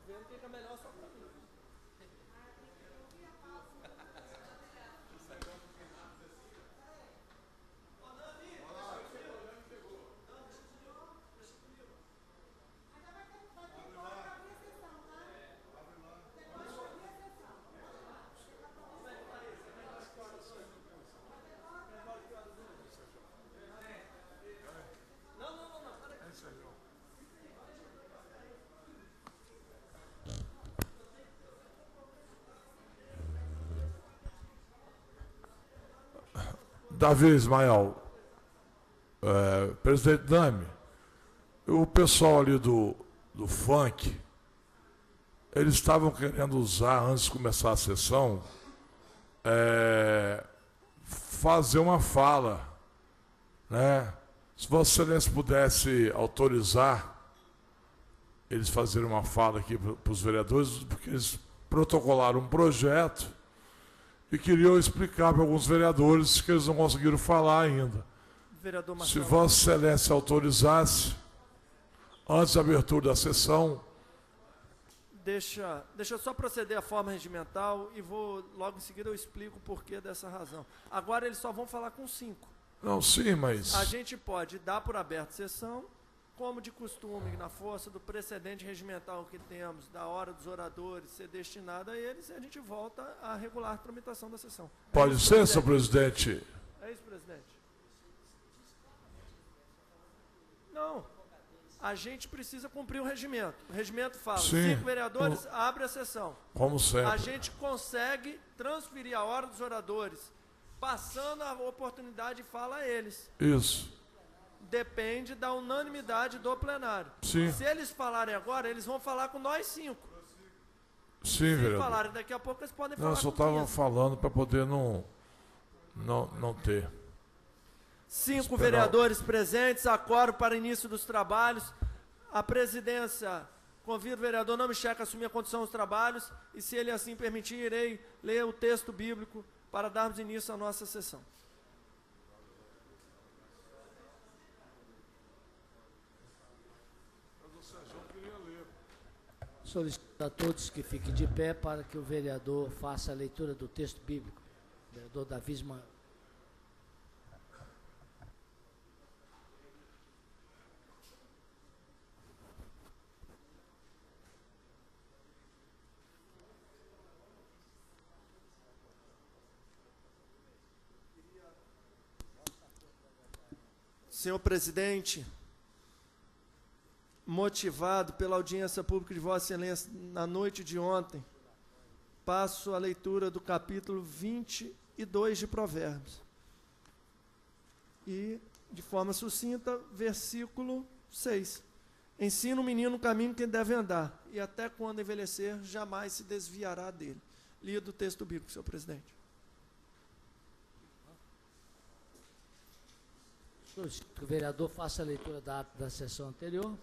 vendo que é melhor só para mim. Davi Ismael, presidente Dami, o pessoal ali do funk, eles estavam querendo usar, antes de começar a sessão, fazer uma fala, né? Se Vossa Excelência pudesse autorizar eles fazerem uma fala aqui para os vereadores, porque eles protocolaram um projeto e queriam explicar para alguns vereadores que eles não conseguiram falar ainda. Vereador Se Marcelo. Vossa Excelência autorizasse, antes da abertura da sessão. Deixa eu só proceder à forma regimental e vou, logo em seguida eu explico o porquê dessa razão. Agora eles só vão falar com 5. Não, sim, mas... A gente pode dar por aberta sessão, como de costume, na força do precedente regimental que temos, da hora dos oradores ser destinada a eles, e a gente volta à regular tramitação da sessão. Pode ser, senhor presidente? É isso, presidente? Não. A gente precisa cumprir o regimento. O regimento fala, sim, 5 vereadores, abre a sessão. Como sempre. A gente consegue transferir a hora dos oradores, passando a oportunidade de fala a eles. Isso. Depende da unanimidade do plenário. Sim. Se eles falarem agora, eles vão falar com nós 5. Sim, Se vereador. falarem daqui a pouco, eles podem Não, falar eu só com 15. estava falando para poder não ter. 5 vereadores presentes, acordo para início dos trabalhos. A presidência convida o vereador não me checa a assumir a condução dos trabalhos e, se ele assim permitir, irei ler o texto bíblico para darmos início à nossa sessão. Solicito a todos que fiquem de pé para que o vereador faça a leitura do texto bíblico. Vereador Davi Ismael. Senhor presidente, motivado pela audiência pública de Vossa Excelência na noite de ontem, passo a leitura do capítulo 22 de Provérbios. E, de forma sucinta, versículo 6. Ensina o menino o caminho que ele deve andar, e até quando envelhecer, jamais se desviará dele. Lido o texto bíblico, senhor presidente. Solicito que o vereador faça a leitura da ata da sessão anterior.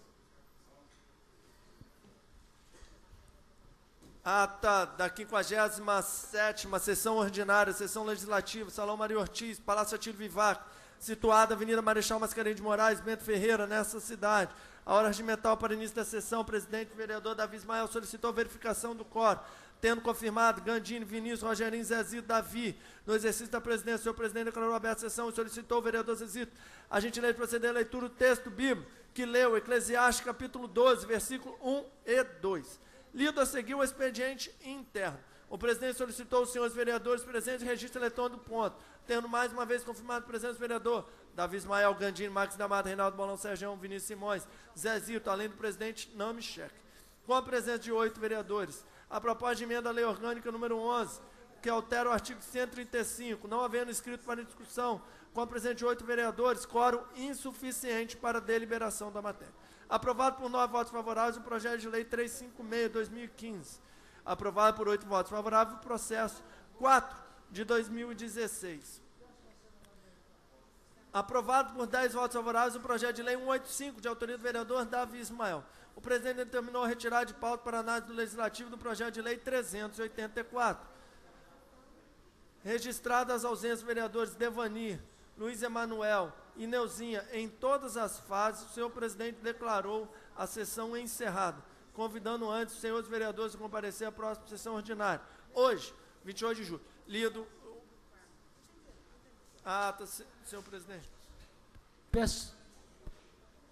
Ata da 57ª sessão ordinária, sessão legislativa, Salão Maria Ortiz, Palácio Atílio Vivaco, situada Avenida Marechal Mascarenhas de Moraes, Bento Ferreira, nessa cidade. A hora regimental para início da sessão, o presidente vereador Davi Ismael solicitou verificação do quórum, tendo confirmado Gandini, Vinícius, Rogerinho, Zezito, Davi. No exercício da presidência, o senhor presidente declarou aberta a sessão e solicitou o vereador Zezito a gentileza de proceder à leitura do texto bíblico que leu Eclesiastes capítulo 12, versículo 1 e 2. Lido a seguir o expediente interno. O presidente solicitou aos senhores vereadores presentes registro eletrônico do ponto, tendo mais uma vez confirmado a presença do vereador Davi Ismael, Gandini, Marques da Mata, Reinaldo Bolão, Sergião, Vinícius Simões, Zezito, além do presidente não me cheque. Com a presença de 8 vereadores, a proposta de emenda à lei orgânica número 11, que altera o artigo 135, não havendo inscrito para discussão, com a presença de 8 vereadores, quórum insuficiente para deliberação da matéria. Aprovado por 9 votos favoráveis, o projeto de lei 356/2015. Aprovado por 8 votos favoráveis, o processo 4 de 2016. Aprovado por 10 votos favoráveis, o projeto de lei 185, de autoria do vereador Davi Ismael. O presidente determinou a retirada de pauta para análise do legislativo do projeto de lei 384. Registradas as ausências dos vereadores Devani, Luiz Emanuel e Neuzinha em todas as fases, o senhor presidente declarou a sessão encerrada. convidando antes os senhores vereadores a comparecer à próxima sessão ordinária. Hoje, 28 de julho. Lido. Senhor presidente. Peço.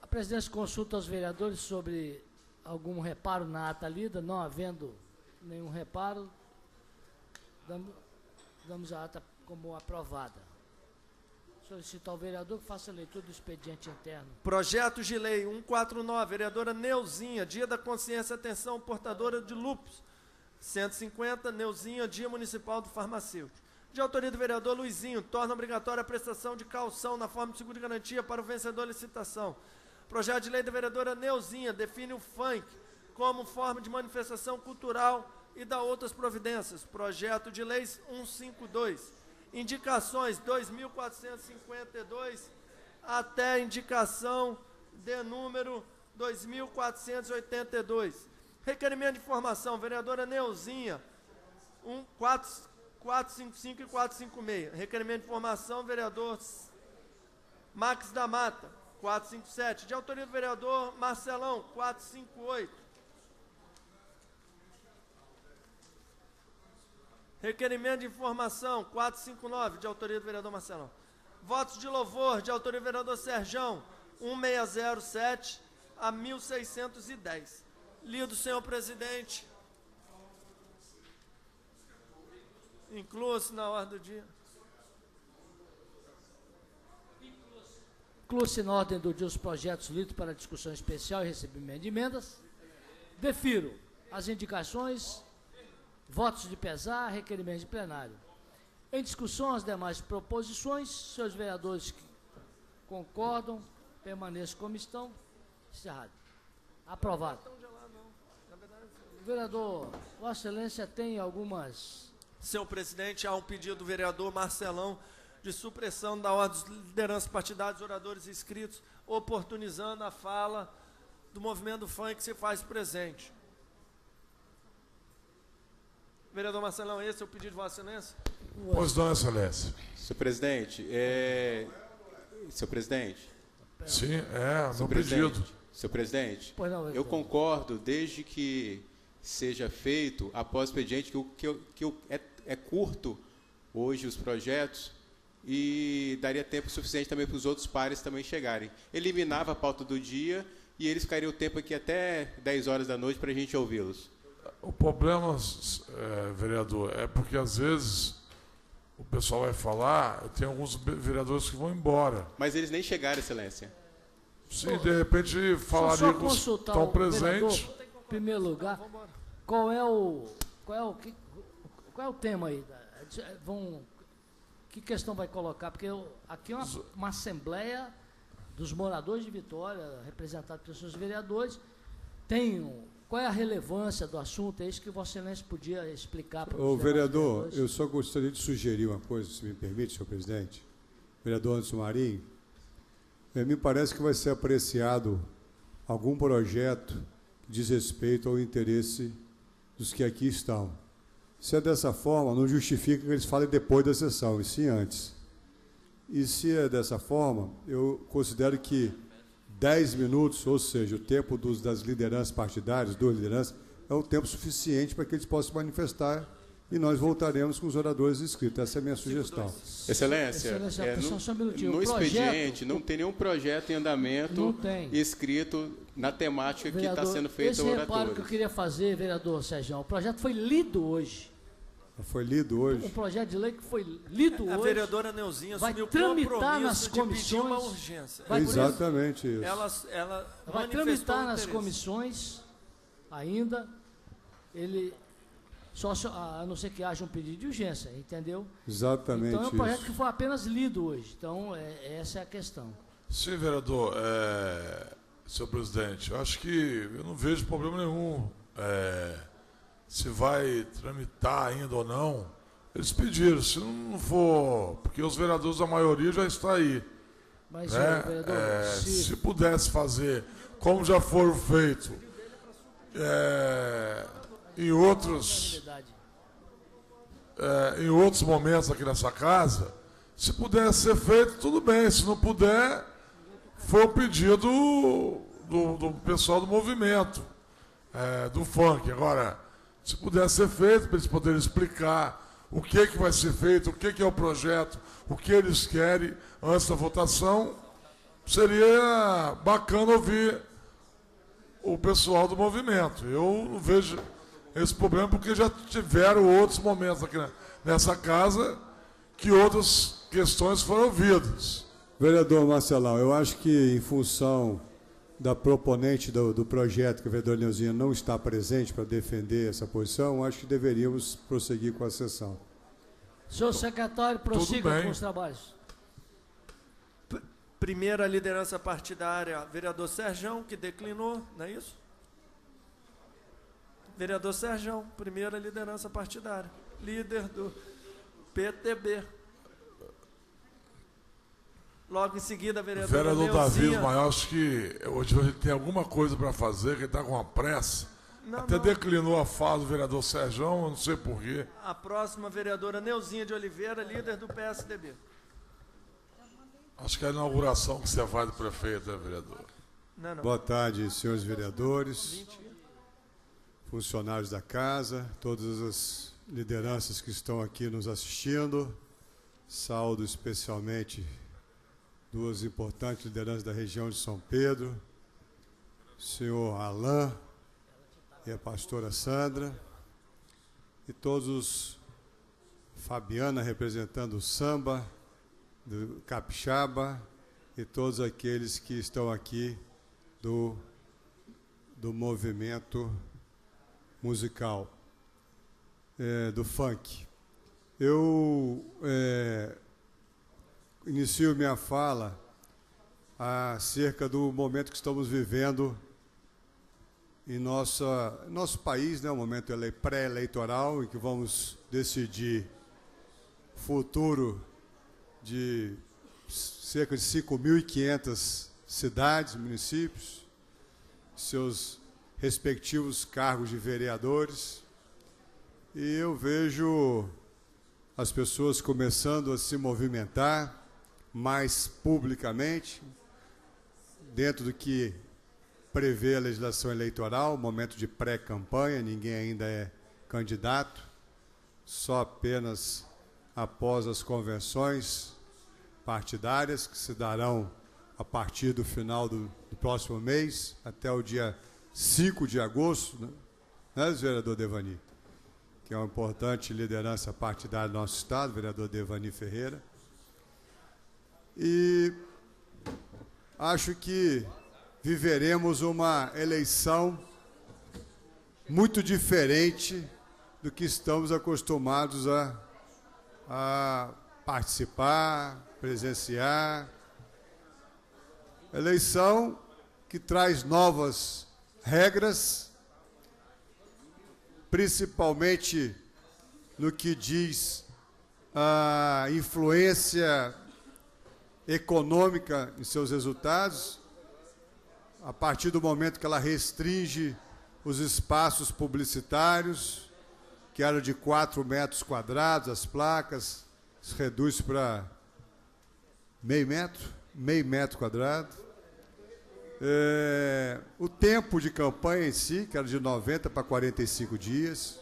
A presidência consulta aos vereadores sobre algum reparo na ata lida. Não havendo nenhum reparo, damos a ata como aprovada. Solicito ao vereador que faça a leitura do expediente interno. Projeto de lei 149, vereadora Neuzinha, Dia da Consciência, atenção, portadora de lúpus. 150, Neuzinha, Dia Municipal do Farmacêutico. De autoria do vereador Luizinho, torna obrigatória a prestação de caução na forma de seguro de garantia para o vencedor da licitação. Projeto de lei da vereadora Neuzinha, define o funk como forma de manifestação cultural e dá outras providências. Projeto de lei 152. Indicações 2.452 até indicação de número 2.482. Requerimento de informação, vereadora Neuzinha, 455 e 456. Requerimento de informação, vereador Max da Mata, 457. De autoria do vereador Marcelão, 458. Requerimento de informação, 459, de autoria do vereador Marcelão. Votos de louvor, de autoria do vereador Serjão, 1607 a 1610. Lido, senhor presidente. Inclua-se na ordem do dia. Inclua-se na ordem do dia os projetos lidos para discussão especial e recebimento de emendas. Defiro as indicações, votos de pesar, requerimentos de plenário. Em discussão, as demais proposições, seus vereadores que concordam, permaneçam como estão. Encerrado. Aprovado. Vereador, Vossa Excelência tem algumas... Senhor presidente, há um pedido do vereador Marcelão de supressão da ordem dos lideranças partidários, oradores inscritos, oportunizando a fala do movimento funk que se faz presente. Vereador Marcelão, esse é o pedido de Vossa Excelência? Pois não, Excelência. Senhor presidente, senhor presidente. Sim, meu pedido. Senhor presidente, Pois não, eu concordo desde que seja feito após o expediente, é curto hoje os projetos e daria tempo suficiente também para os outros pares também chegarem. Eliminava a pauta do dia e eles ficariam o tempo aqui até 10 horas da noite para a gente ouvi-los. O problema, vereador, é porque às vezes o pessoal vai falar, tem alguns vereadores que vão embora. Mas eles nem chegaram, Excelência. Sim, de repente falaria que estão presentes. Em primeiro lugar, qual é o tema aí? Que questão vai colocar? Porque aqui é uma assembleia dos moradores de Vitória, representada pelos seus vereadores. Qual é a relevância do assunto? É isso que Vossa Excelência podia explicar para os vereador, eu só gostaria de sugerir uma coisa, se me permite, senhor presidente. Vereador Anderson Marinho, me parece que vai ser apreciado algum projeto que diz respeito ao interesse dos que aqui estão. Se é dessa forma, não justifica que eles falem depois da sessão, e sim antes. E se é dessa forma, eu considero que 10 minutos, ou seja, o tempo das lideranças partidárias, 2 lideranças, é um tempo suficiente para que eles possam se manifestar e nós voltaremos com os oradores inscritos. Essa é a minha sugestão. Excelência, no expediente não tem nenhum projeto em andamento escrito na temática vereador, que está sendo feita ao oratório. Esse reparo que eu queria fazer, vereador Sérgio, o projeto foi lido hoje. Foi lido hoje? Um projeto de lei que foi lido hoje. A vereadora Neuzinha vai assumiu tramitar nas comissões. Uma urgência. Exatamente isso. Ela vai tramitar nas comissões ainda. A não ser que haja um pedido de urgência, entendeu? Exatamente. Então é um projeto que foi apenas lido hoje. Então, essa é a questão. Sim, vereador. Senhor presidente, eu acho que eu não vejo problema nenhum. Se vai tramitar ainda ou não, eles pediram. Se não for, porque os vereadores, a maioria já está aí. Mas, né? vereador, se pudesse fazer, como já foram feitos em outros momentos aqui nessa casa, se pudesse ser feito, tudo bem. Se não puder, foi o pedido do pessoal do movimento. do funk. Agora, se puder ser feito, para eles poderem explicar o que vai ser feito, o que é o projeto, o que eles querem antes da votação, seria bacana ouvir o pessoal do movimento. Eu não vejo esse problema porque já tiveram outros momentos aqui nessa casa que outras questões foram ouvidas. Vereador Marcelão, eu acho que em função da proponente do projeto, que a vereadora Neuzinha não está presente para defender essa posição, acho que deveríamos prosseguir com a sessão. Senhor secretário, prossiga com os trabalhos. Primeira liderança partidária, vereador Serjão, que declinou, não é isso? Vereador Serjão, primeira liderança partidária, líder do PTB. Logo em seguida, a vereadora Vereador Neuzinha. Davi, mas eu acho que hoje a gente tem alguma coisa para fazer, que ele está com uma pressa. Até declinou a fala do vereador Serjão, eu não sei porquê. A próxima, vereadora Neuzinha de Oliveira, líder do PSDB. Acho que é a inauguração que você vai do prefeito, né, vereador? Não. Boa tarde, senhores vereadores, funcionários da casa, todas as lideranças que estão aqui nos assistindo. Saúdo especialmente duas importantes lideranças da região de São Pedro, o senhor Alain e a pastora Sandra, e todos os Fabiana representando o samba, do Capixaba, e todos aqueles que estão aqui do movimento musical, do funk. Eu inicio minha fala acerca do momento que estamos vivendo em nosso país, né, um momento pré-eleitoral, em que vamos decidir o futuro de cerca de 5.500 cidades, municípios, seus respectivos cargos de vereadores, e eu vejo as pessoas começando a se movimentar mais publicamente, dentro do que prevê a legislação eleitoral, momento de pré-campanha, ninguém ainda é candidato, só apenas após as convenções partidárias, que se darão a partir do final do próximo mês, até o dia 5 de agosto, né, vereador Devani? Que é uma importante liderança partidária do nosso Estado, vereador Devani Ferreira. E acho que viveremos uma eleição muito diferente do que estamos acostumados a participar, presenciar. Eleição que traz novas regras, principalmente no que diz a influência econômica em seus resultados, a partir do momento que ela restringe os espaços publicitários, que eram de 4 metros quadrados, as placas, se reduz para meio metro quadrado. O tempo de campanha em si, que era de 90 para 45 dias,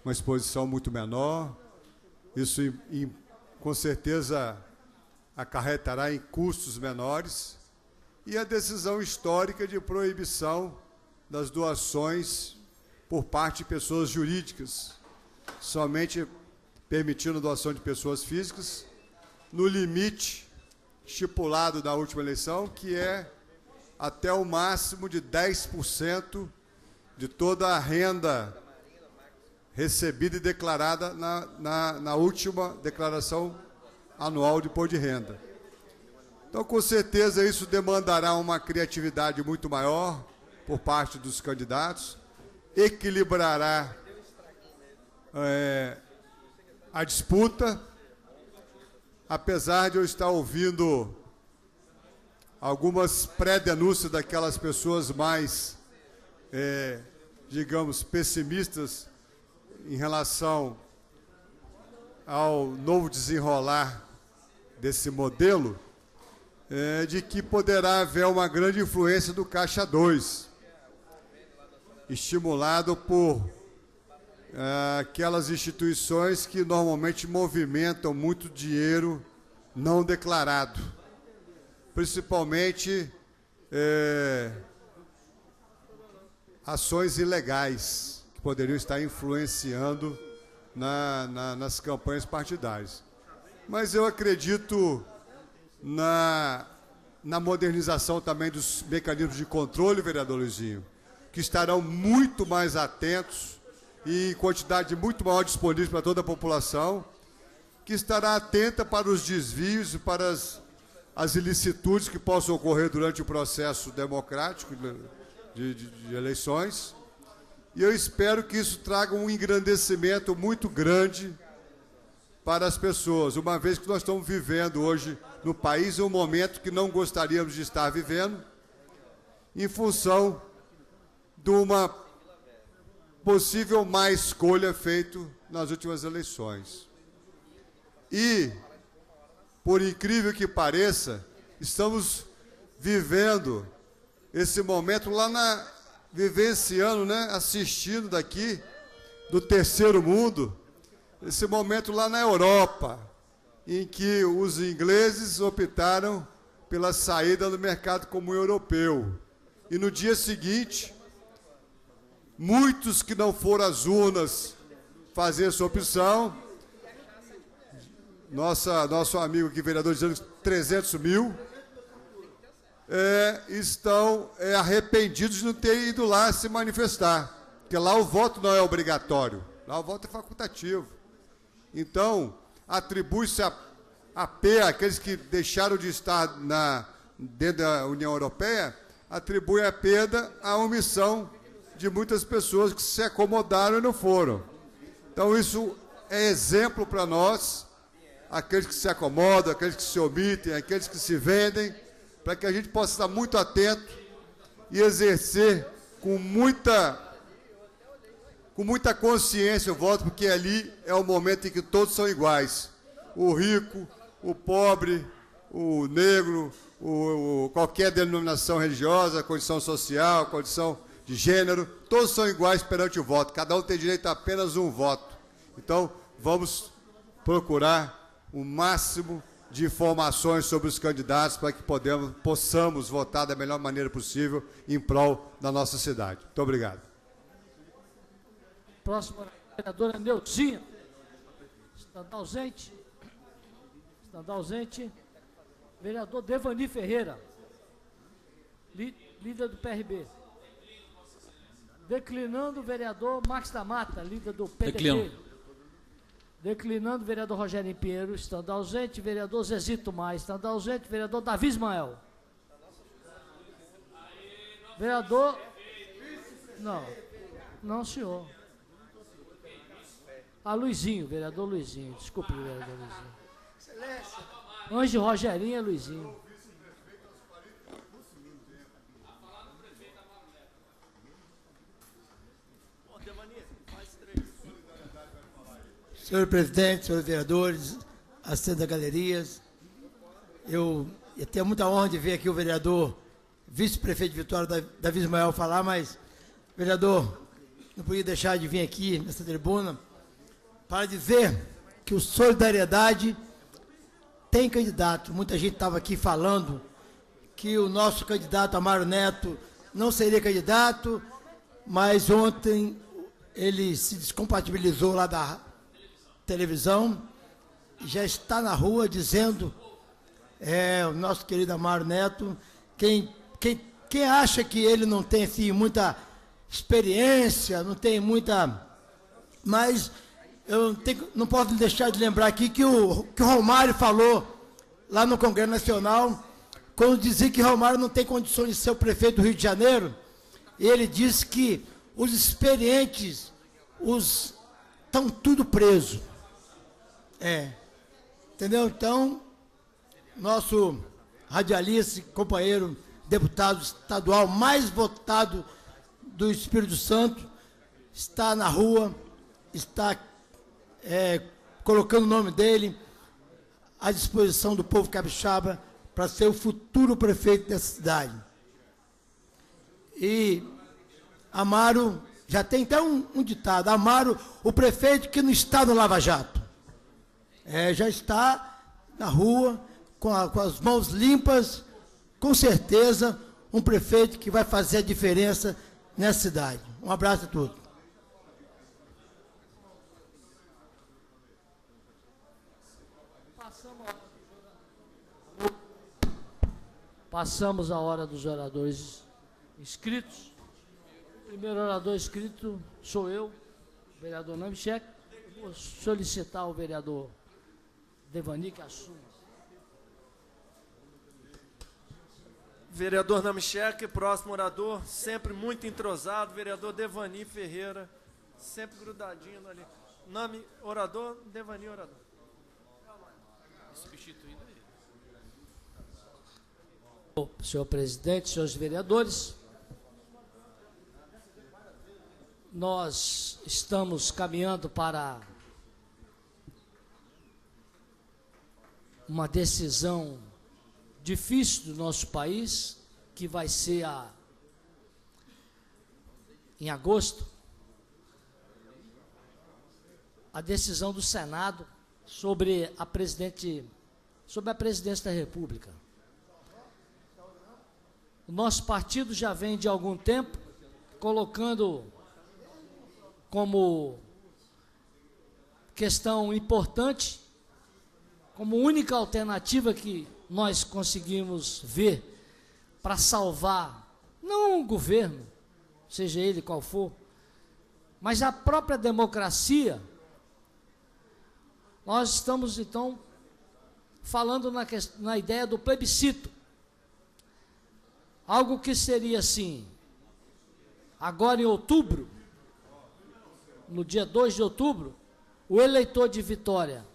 uma exposição muito menor. Isso, com certeza, acarretará em custos menores. E a decisão histórica de proibição das doações por parte de pessoas jurídicas, somente permitindo doação de pessoas físicas, no limite estipulado da última eleição, que é até o máximo de 10% de toda a renda recebida e declarada na última declaração anual de imposto de renda. Então, com certeza, isso demandará uma criatividade muito maior por parte dos candidatos, equilibrará a disputa, apesar de eu estar ouvindo algumas pré-denúncias daquelas pessoas mais, digamos, pessimistas em relação ao novo desenrolar desse modelo, de que poderá haver uma grande influência do Caixa 2. estimulado por aquelas instituições que normalmente movimentam muito dinheiro não declarado, principalmente ações ilegais que poderiam estar influenciando nas campanhas partidárias. Mas eu acredito na modernização também dos mecanismos de controle, vereador Luizinho, que estarão muito mais atentos e em quantidade muito maior disponível para toda a população, que estará atenta para os desvios e para as ilicitudes que possam ocorrer durante o processo democrático de eleições. E eu espero que isso traga um engrandecimento muito grande para as pessoas, uma vez que nós estamos vivendo hoje no país um momento que não gostaríamos de estar vivendo, em função de uma possível má escolha feita nas últimas eleições. E, por incrível que pareça, estamos vivendo esse momento vivenciando, né, assistindo daqui, do terceiro mundo, esse momento lá na Europa, em que os ingleses optaram pela saída do mercado comum europeu. E no dia seguinte, muitos que não foram às urnas fazer essa opção, nosso amigo aqui, vereador, dizendo 300 mil, estão arrependidos de não ter ido lá se manifestar, porque lá o voto não é obrigatório, lá o voto é facultativo. Então, atribui-se a P, aqueles que deixaram de estar dentro da União Europeia, atribui a perda à omissão de muitas pessoas que se acomodaram e não foram. Então, isso é exemplo para nós, aqueles que se acomodam, aqueles que se omitem, aqueles que se vendem, para que a gente possa estar muito atento e exercer com muita consciência o voto, porque ali é o momento em que todos são iguais. O rico, o pobre, o negro, qualquer denominação religiosa, condição social, condição de gênero, todos são iguais perante o voto. Cada um tem direito a apenas um voto. Então, vamos procurar o máximo de informações sobre os candidatos para que possamos votar da melhor maneira possível em prol da nossa cidade. Muito obrigado. Próxima, vereadora Neuzinha. Estando ausente. Estando ausente. Vereador Devani Ferreira. Líder do PRB. Declinando o vereador Max da Mata, líder do PDT. Declinando o vereador Rogério Pinheiro, estando ausente. Vereador Zezito Maia, estando ausente. Vereador Davi Ismael. Vereador... Não, senhor. Luizinho, vereador Luizinho. Desculpe, vereador Luizinho. Antes de Rogerinho é Luizinho. Senhor presidente, senhores vereadores, assistentes da galerias, eu tenho muita honra de ver aqui o vereador, vice-prefeito de Vitória, Davi Ismael, falar, mas, vereador, não podia deixar de vir aqui nessa tribuna para dizer que o Solidariedade tem candidato. Muita gente estava aqui falando que o nosso candidato Amaro Neto não seria candidato, mas ontem ele se descompatibilizou lá da televisão e já está na rua dizendo, o nosso querido Amaro Neto, quem acha que ele não tem assim, muita experiência, não tem muita... Mas eu não posso deixar de lembrar aqui que o Romário falou lá no Congresso Nacional, quando dizia que Romário não tem condições de ser o prefeito do Rio de Janeiro, ele disse que os experientes estão tudo presos. Entendeu? Então, nosso radialista, companheiro, deputado estadual mais votado do Espírito Santo, está na rua, está colocando o nome dele à disposição do povo capixaba para ser o futuro prefeito dessa cidade. E Amaro, já tem até um ditado, Amaro, o prefeito que não está no Lava Jato. Já está na rua, com as mãos limpas, com certeza, um prefeito que vai fazer a diferença nessa cidade. Um abraço a todos. Passamos a hora dos oradores inscritos. O primeiro orador inscrito sou eu, vereador Namechek. Vou solicitar ao vereador Devani que assuma. Vereador Namechek, próximo orador, sempre muito entrosado, vereador Devani Ferreira, sempre grudadinho ali. Nome, orador, Devani, orador. Substituindo ele. Senhor presidente, senhores vereadores, nós estamos caminhando para uma decisão difícil do nosso país, que vai ser em agosto, a decisão do Senado sobre a presidência da República. O nosso partido já vem de algum tempo colocando como questão importante, como única alternativa que nós conseguimos ver para salvar, não o governo, seja ele qual for, mas a própria democracia. Nós estamos, então, falando na ideia do plebiscito. Algo que seria assim, agora em outubro, no dia 2 de outubro, o eleitor de Vitória,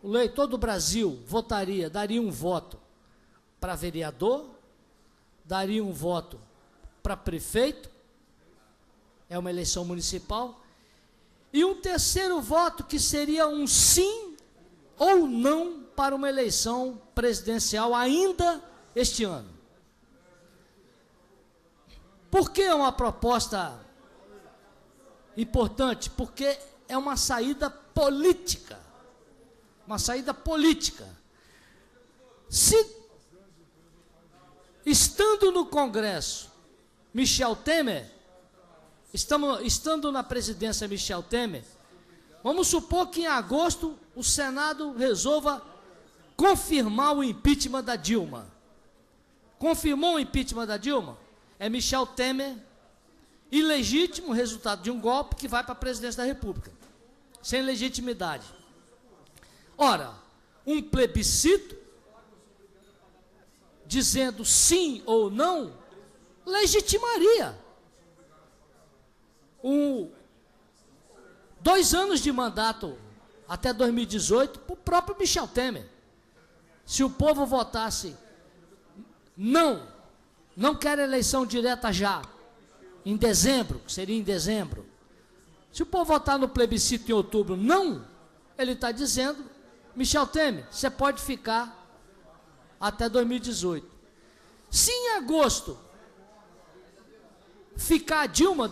o eleitor do Brasil daria um voto para vereador, daria um voto para prefeito, é uma eleição municipal, e um terceiro voto que seria um sim ou não para uma eleição presidencial ainda este ano. Por que é uma proposta importante? Porque é uma saída política. Uma saída política. Se, estando no Congresso, Michel Temer, estando na presidência Michel Temer, vamos supor que em agosto o Senado resolva confirmar o impeachment da Dilma. Confirmou o impeachment da Dilma? É Michel Temer, ilegítimo, resultado de um golpe que vai para a presidência da República, sem legitimidade. Ora, um plebiscito, dizendo sim ou não, legitimaria 2 anos de mandato até 2018 para o próprio Michel Temer. Se o povo votasse não quer eleição direta já, em dezembro, que seria em dezembro. Se o povo votar no plebiscito em outubro, não, ele está dizendo, Michel Temer, você pode ficar até 2018. Se em agosto ficar a Dilma,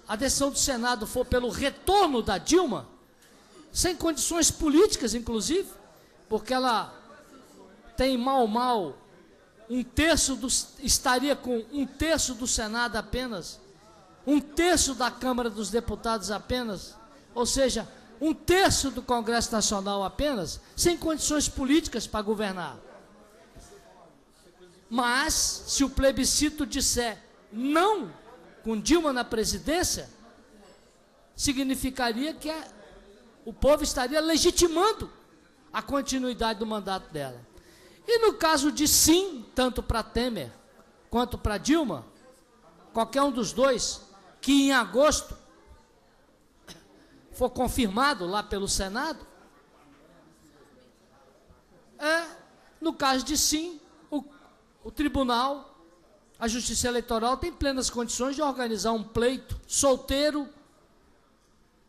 a decisão do Senado for pelo retorno da Dilma, sem condições políticas, inclusive, porque ela tem estaria com 1/3 do Senado apenas, 1/3 da Câmara dos Deputados apenas, ou seja, 1/3 do Congresso Nacional apenas, sem condições políticas para governar. Mas, se o plebiscito disser não com Dilma na presidência, significaria que o povo estaria legitimando a continuidade do mandato dela. E no caso de sim, tanto para Temer quanto para Dilma, qualquer um dos dois, que em agosto for confirmado lá pelo Senado, no caso de sim, o tribunal, a Justiça Eleitoral tem plenas condições de organizar um pleito solteiro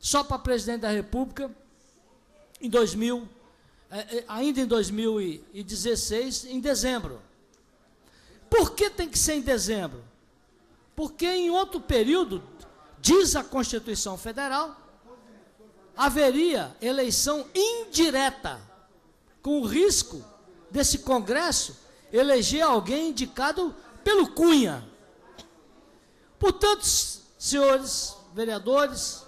só para presidente da República ainda em 2016, em dezembro. Por que tem que ser em dezembro? Porque em outro período, diz a Constituição Federal, haveria eleição indireta, com o risco desse Congresso eleger alguém indicado pelo Cunha. Portanto, senhores vereadores,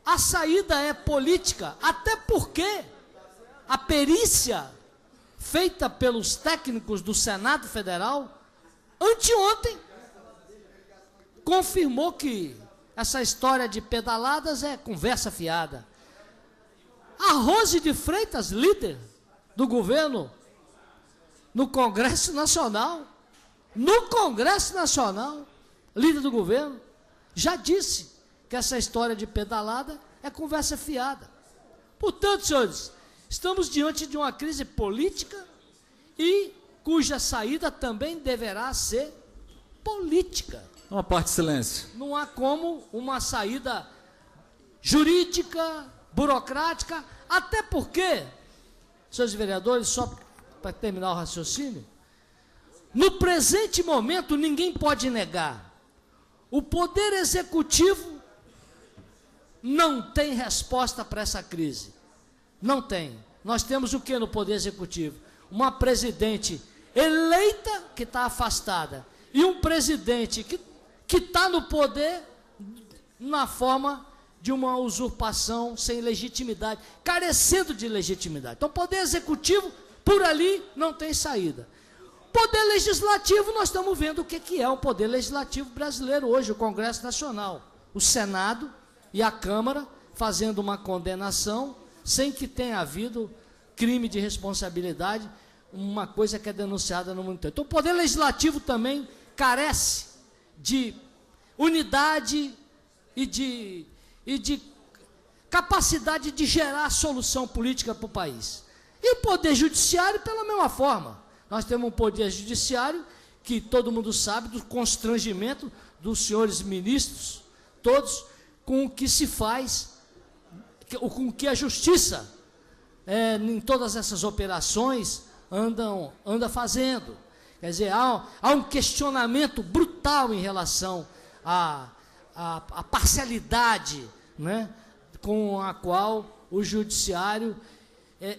a saída é política, até porque a perícia feita pelos técnicos do Senado Federal, anteontem, confirmou que essa história de pedaladas é conversa fiada. A Rose de Freitas, líder do governo no Congresso Nacional, líder do governo, já disse que essa história de pedalada é conversa fiada. Portanto, senhores, estamos diante de uma crise política e cuja saída também deverá ser política. Uma parte de silêncio. Não há como uma saída jurídica, burocrática, até porque, senhores vereadores, só para terminar o raciocínio, no presente momento ninguém pode negar, o Poder Executivo não tem resposta para essa crise. Não tem. Nós temos o que no Poder Executivo? Uma presidente eleita que está afastada e um presidente que está no poder na forma de uma usurpação sem legitimidade, carecendo de legitimidade. Então, o Poder Executivo, por ali, não tem saída. Poder Legislativo, nós estamos vendo o que é o Poder Legislativo brasileiro hoje, o Congresso Nacional. O Senado e a Câmara fazendo uma condenação sem que tenha havido crime de responsabilidade, uma coisa que é denunciada no mundo inteiro. Então, o Poder Legislativo também carece de unidade e de capacidade de gerar solução política para o país. E o Poder Judiciário, pela mesma forma. Nós temos um Poder Judiciário que todo mundo sabe do constrangimento dos senhores ministros, todos, com o que se faz, com o que a Justiça, em todas essas operações, anda fazendo. Quer dizer, há um questionamento brutal em relação à parcialidade, né, com a qual o Judiciário...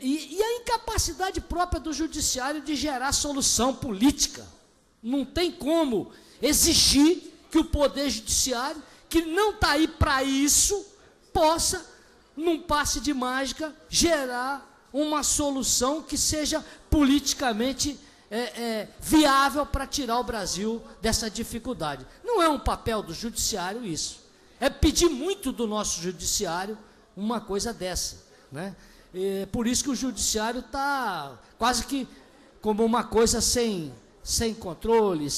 E a incapacidade própria do Judiciário de gerar solução política. Não tem como exigir que o Poder Judiciário, que não está aí para isso, possa, num passe de mágica, gerar uma solução que seja politicamente viável para tirar o Brasil dessa dificuldade. Não é um papel do Judiciário isso. É pedir muito do nosso Judiciário uma coisa dessa, né? Por isso que o Judiciário está quase que como uma coisa sem controle,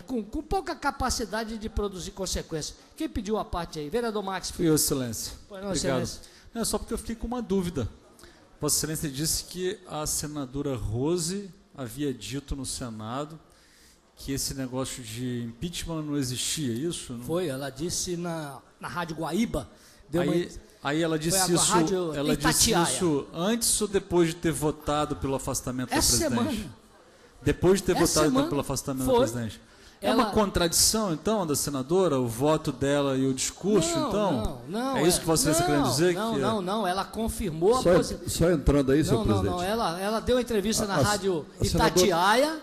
com pouca capacidade de produzir consequências. Quem pediu a parte aí? Vereador Max. Fui eu, Excelência. Pois não, Obrigado. Excelência. Não, é só porque eu fiquei com uma dúvida. Vossa Excelência disse que a senadora Rose havia dito no Senado que esse negócio de impeachment não existia, isso? Não? Foi, ela disse na Rádio Guaíba. Aí ela disse isso antes ou depois de ter votado pelo afastamento do presidente? Semana. Depois de ter votado pelo afastamento do presidente. É uma contradição, então, da senadora, o voto dela e o discurso, Não. É isso que você está querendo dizer? Não, ela confirmou a posição. Só entrando aí, senhor presidente. Não, ela deu entrevista na Rádio Itatiaia,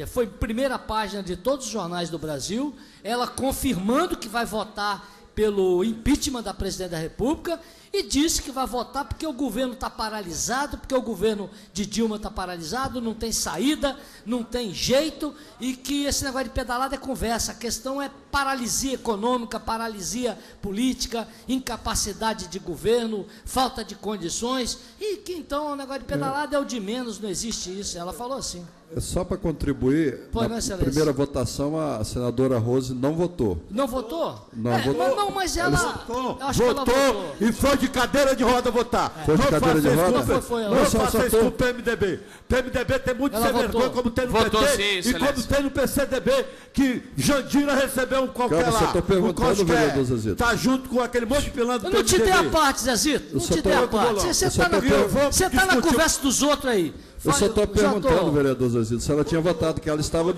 foi primeira página de todos os jornais do Brasil, ela confirmando que vai votar pelo impeachment da presidente da República e disse que vai votar porque o governo está paralisado, porque o governo de Dilma está paralisado, não tem saída, não tem jeito e que esse negócio de pedalada é conversa. A questão é paralisia econômica, paralisia política, incapacidade de governo, falta de condições e que então o negócio de pedalada é o de menos, não existe isso. Ela falou assim. Só para contribuir, na primeira votação a senadora Rose não votou. Não votou? Não votou. Não, mas ela... Votou e foi de cadeira de roda votar. Foi de cadeira de roda? Não faça isso com o PMDB. PMDB tem muito sem vergonha, como tem no PT e como tem no PCDB, que Jandira recebeu um qualquer lá. Eu estou perguntando, vereador Zezito. Tá junto com aquele monte de pilantra do PMDB. Eu não te dei a parte, Zezito. Não te dei a parte. Você está na conversa dos outros aí. Eu só estou perguntando, vereador Zezito, se ela tinha votado, que ela estava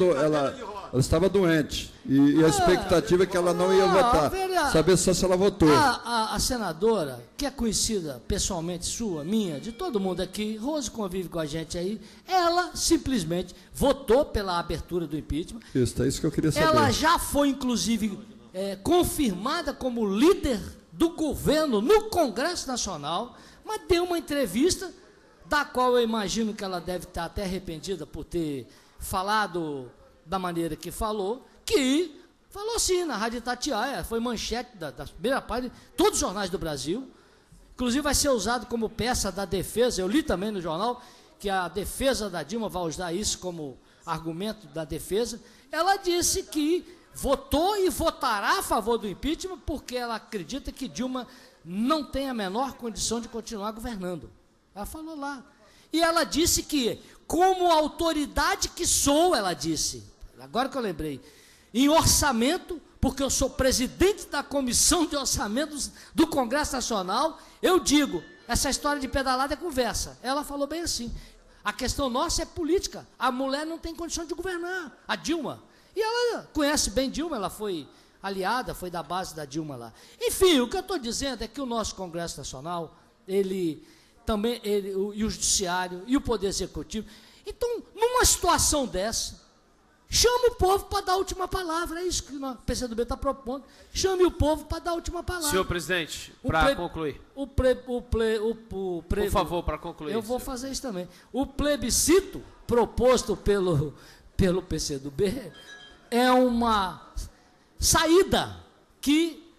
Ela estava doente. E a expectativa é que ela não ia votar. Saber só se ela votou. A senadora, que é conhecida pessoalmente sua, minha, de todo mundo aqui, Rose convive com a gente aí, ela simplesmente votou pela abertura do impeachment. Isso, é isso que eu queria saber. Ela já foi, inclusive, confirmada como líder do governo no Congresso Nacional, mas deu uma entrevista, da qual eu imagino que ela deve estar até arrependida por ter falado da maneira que falou assim na Rádio Itatiaia, foi manchete da primeira página de todos os jornais do Brasil, inclusive vai ser usado como peça da defesa, eu li também no jornal, que a defesa da Dilma vai usar isso como argumento da defesa. Ela disse que votou e votará a favor do impeachment porque ela acredita que Dilma não tem a menor condição de continuar governando. Ela falou lá. E ela disse que, como autoridade que sou, ela disse, agora que eu lembrei, em orçamento, porque eu sou presidente da Comissão de Orçamentos do Congresso Nacional, eu digo, essa história de pedalada é conversa. Ela falou bem assim, a questão nossa é política, a mulher não tem condição de governar, a Dilma. E ela conhece bem Dilma, ela foi aliada, foi da base da Dilma lá. Enfim, o que eu estou dizendo é que o nosso Congresso Nacional, e o Judiciário e o Poder Executivo, então, numa situação dessa, chame o povo para dar a última palavra, é isso que o PCdoB está propondo, chame o povo para dar a última palavra. Senhor presidente, para concluir. Por favor, para concluir. Eu vou fazer isso também. O plebiscito proposto pelo PCdoB é uma saída que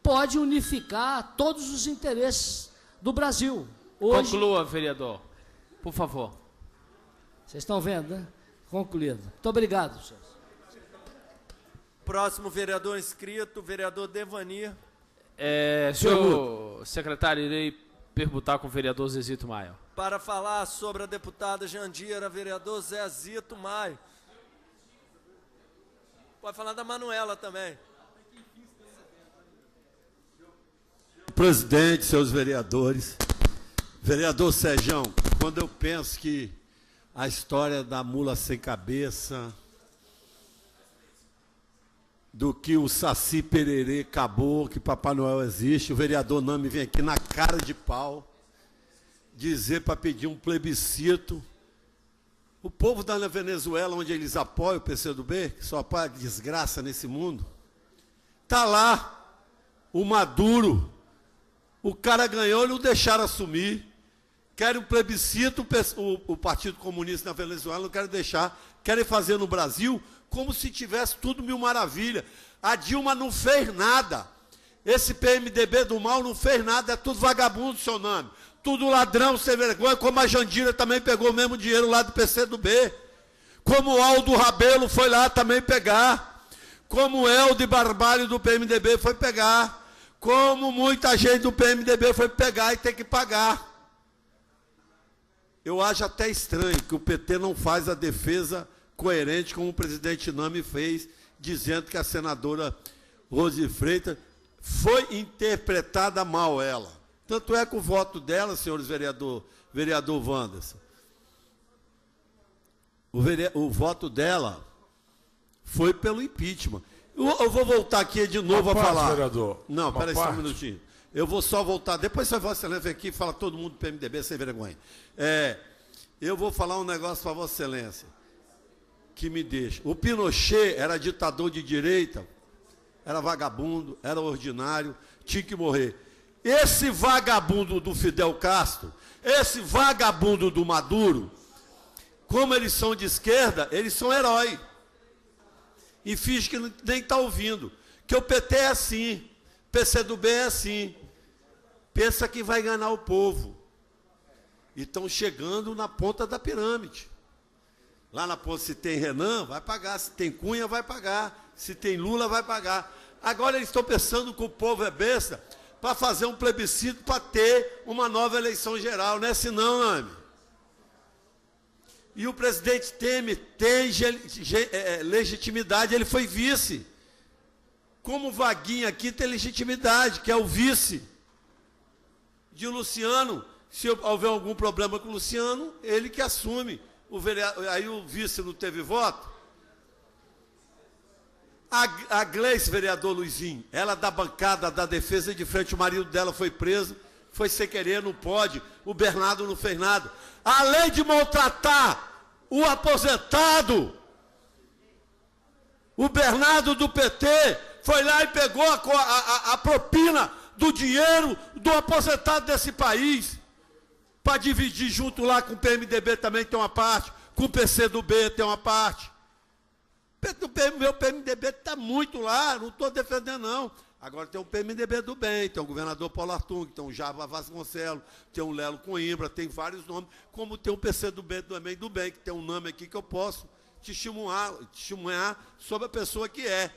pode unificar todos os interesses do Brasil. Hoje, conclua, vereador, por favor. Vocês estão vendo, né? Concluído. Muito obrigado, senhor. Próximo vereador inscrito, vereador Devani. Senhor secretário, irei perguntar com o vereador Zezito Maia. Para falar sobre a deputada Jandira, vereador Zezito Maia. Pode falar da Manuela também. Presidente, seus vereadores. Vereador Sejão, quando eu penso que a história da mula sem cabeça, do que o Saci Pererê acabou, que Papai Noel existe, o vereador Nami vem aqui na cara de pau dizer para pedir um plebiscito. O povo da Venezuela, onde eles apoiam o PCdoB, que só apoia desgraça nesse mundo, está lá o Maduro, o cara ganhou e não deixaram assumir. Querem um plebiscito, o Partido Comunista na Venezuela não quer deixar, querem fazer no Brasil como se tivesse tudo mil maravilha. A Dilma não fez nada, esse PMDB do mal não fez nada, é tudo vagabundo, seu nome. Tudo ladrão, sem vergonha, como a Jandira também pegou o mesmo dinheiro lá do PCdoB. Como o Aldo Rabelo foi lá também pegar. Como o Helder Barbalho do PMDB foi pegar. Como muita gente do PMDB foi pegar e tem que pagar. Eu acho até estranho que o PT não faz a defesa coerente como o presidente Nami fez, dizendo que a senadora Rose Freitas foi interpretada mal ela. Tanto é que o voto dela, senhores vereador Wanderson, o voto dela foi pelo impeachment. Eu vou voltar aqui de novo a falar. Vereador. Não, peraí só um minutinho. Eu vou só voltar. Depois você Vossa Excelência vem aqui e fala todo mundo do PMDB sem vergonha. Eu vou falar um negócio para Vossa Excelência que me deixa. O Pinochet era ditador de direita, era vagabundo, era ordinário, tinha que morrer. Esse vagabundo do Fidel Castro, esse vagabundo do Maduro, como eles são de esquerda, eles são herói. E finge que nem está ouvindo. Que o PT é assim, PCdoB é assim. Pensa que vai enganar o povo. E estão chegando na ponta da pirâmide. Lá na ponta, se tem Renan, vai pagar. Se tem Cunha, vai pagar. Se tem Lula, vai pagar. Agora eles estão pensando que o povo é besta para fazer um plebiscito para ter uma nova eleição geral. Não é assim não, Nami. E o presidente Temer tem legitimidade, ele foi vice. Como o Vaguinho aqui tem legitimidade, que é o vice de Luciano. Se houver algum problema com o Luciano, ele que assume. Aí o vice não teve voto. A Gleice, vereador Luizinho, ela da bancada da defesa de frente, o marido dela foi preso, foi sem querer, não pode, o Bernardo não fez nada. Além de maltratar o aposentado, o Bernardo do PT foi lá e pegou a propina do dinheiro do aposentado desse país, para dividir junto lá com o PMDB também tem uma parte, com o PCdoB tem uma parte. Meu PMDB está muito lá, não estou defendendo não. Agora tem o PMDB do bem, tem o governador Paulo Artung, tem o Java Vasconcelos, tem o Lelo Coimbra, tem vários nomes, como tem o PCdoB também do bem, que tem um nome aqui que eu posso testemunhar sobre a pessoa que é.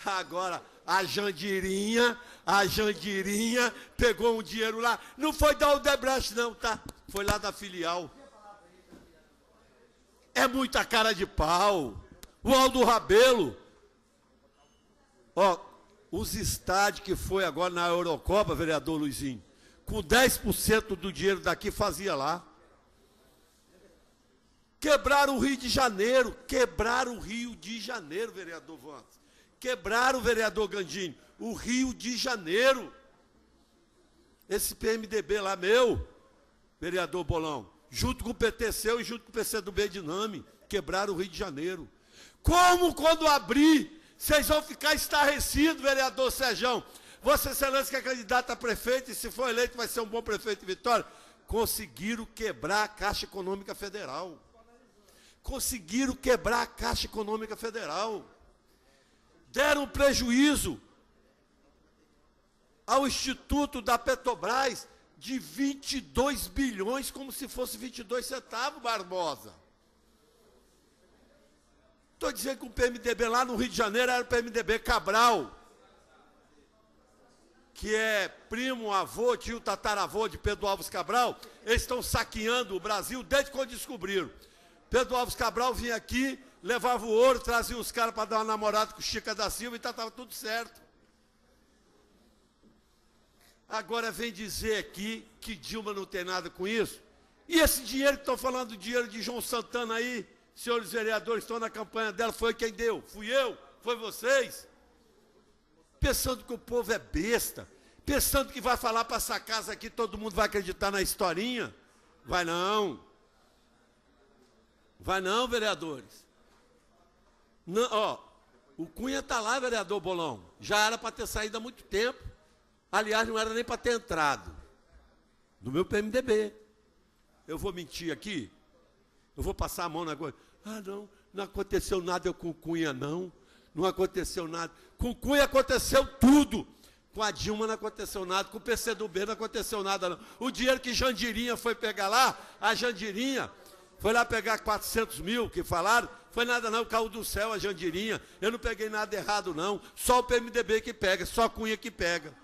Agora, a Jandirinha pegou um dinheiro lá, não foi da Odebrecht não, tá? Foi lá da filial. É muita cara de pau. O Aldo Rabelo, ó, os estádios que foi agora na Eurocopa, vereador Luizinho, com 10% do dinheiro daqui fazia lá. Quebraram o Rio de Janeiro, vereador Vantos. Quebraram, vereador Gandini, o Rio de Janeiro. Esse PMDB lá meu, vereador Bolão, junto com o PT seu e junto com o PCdoB de Name, quebraram o Rio de Janeiro. Como quando abrir, vocês vão ficar estarrecidos, vereador Serjão? Vossa Excelência que é candidato a prefeito, e se for eleito vai ser um bom prefeito de Vitória. Conseguiram quebrar a Caixa Econômica Federal. Conseguiram quebrar a Caixa Econômica Federal. Deram prejuízo ao Instituto da Petrobras de 22 bilhões, como se fosse 22 centavos, Barbosa. Estou dizendo que o PMDB lá no Rio de Janeiro era o PMDB Cabral, que é primo, avô, tio, tataravô de Pedro Álvares Cabral. Eles estão saqueando o Brasil desde quando descobriram. Pedro Álvares Cabral vinha aqui, levava o ouro, trazia os caras para dar uma namorada com Chica da Silva e estava tudo certo. Agora vem dizer aqui que Dilma não tem nada com isso. E esse dinheiro que estão falando, o dinheiro de João Santana aí, senhores vereadores estão na campanha dela, foi quem deu? Fui eu? Foi vocês? Pensando que o povo é besta, pensando que vai falar para essa casa aqui, todo mundo vai acreditar na historinha. Vai não. Vai não, vereadores. Não, ó, o Cunha está lá, vereador Bolão. Já era para ter saído há muito tempo. Aliás, não era nem para ter entrado. Do meu PMDB. Eu vou mentir aqui? Eu vou passar a mão na coisa. Ah, não aconteceu nada com o Cunha, não. Não aconteceu nada. Com o Cunha aconteceu tudo. Com a Dilma não aconteceu nada. Com o PCdoB não aconteceu nada, não. O dinheiro que Jandirinha foi pegar lá, a Jandirinha foi lá pegar 400 mil, que falaram, foi nada não, caiu do céu a Jandirinha. Eu não peguei nada errado, não. Só o PMDB que pega, só a Cunha que pega.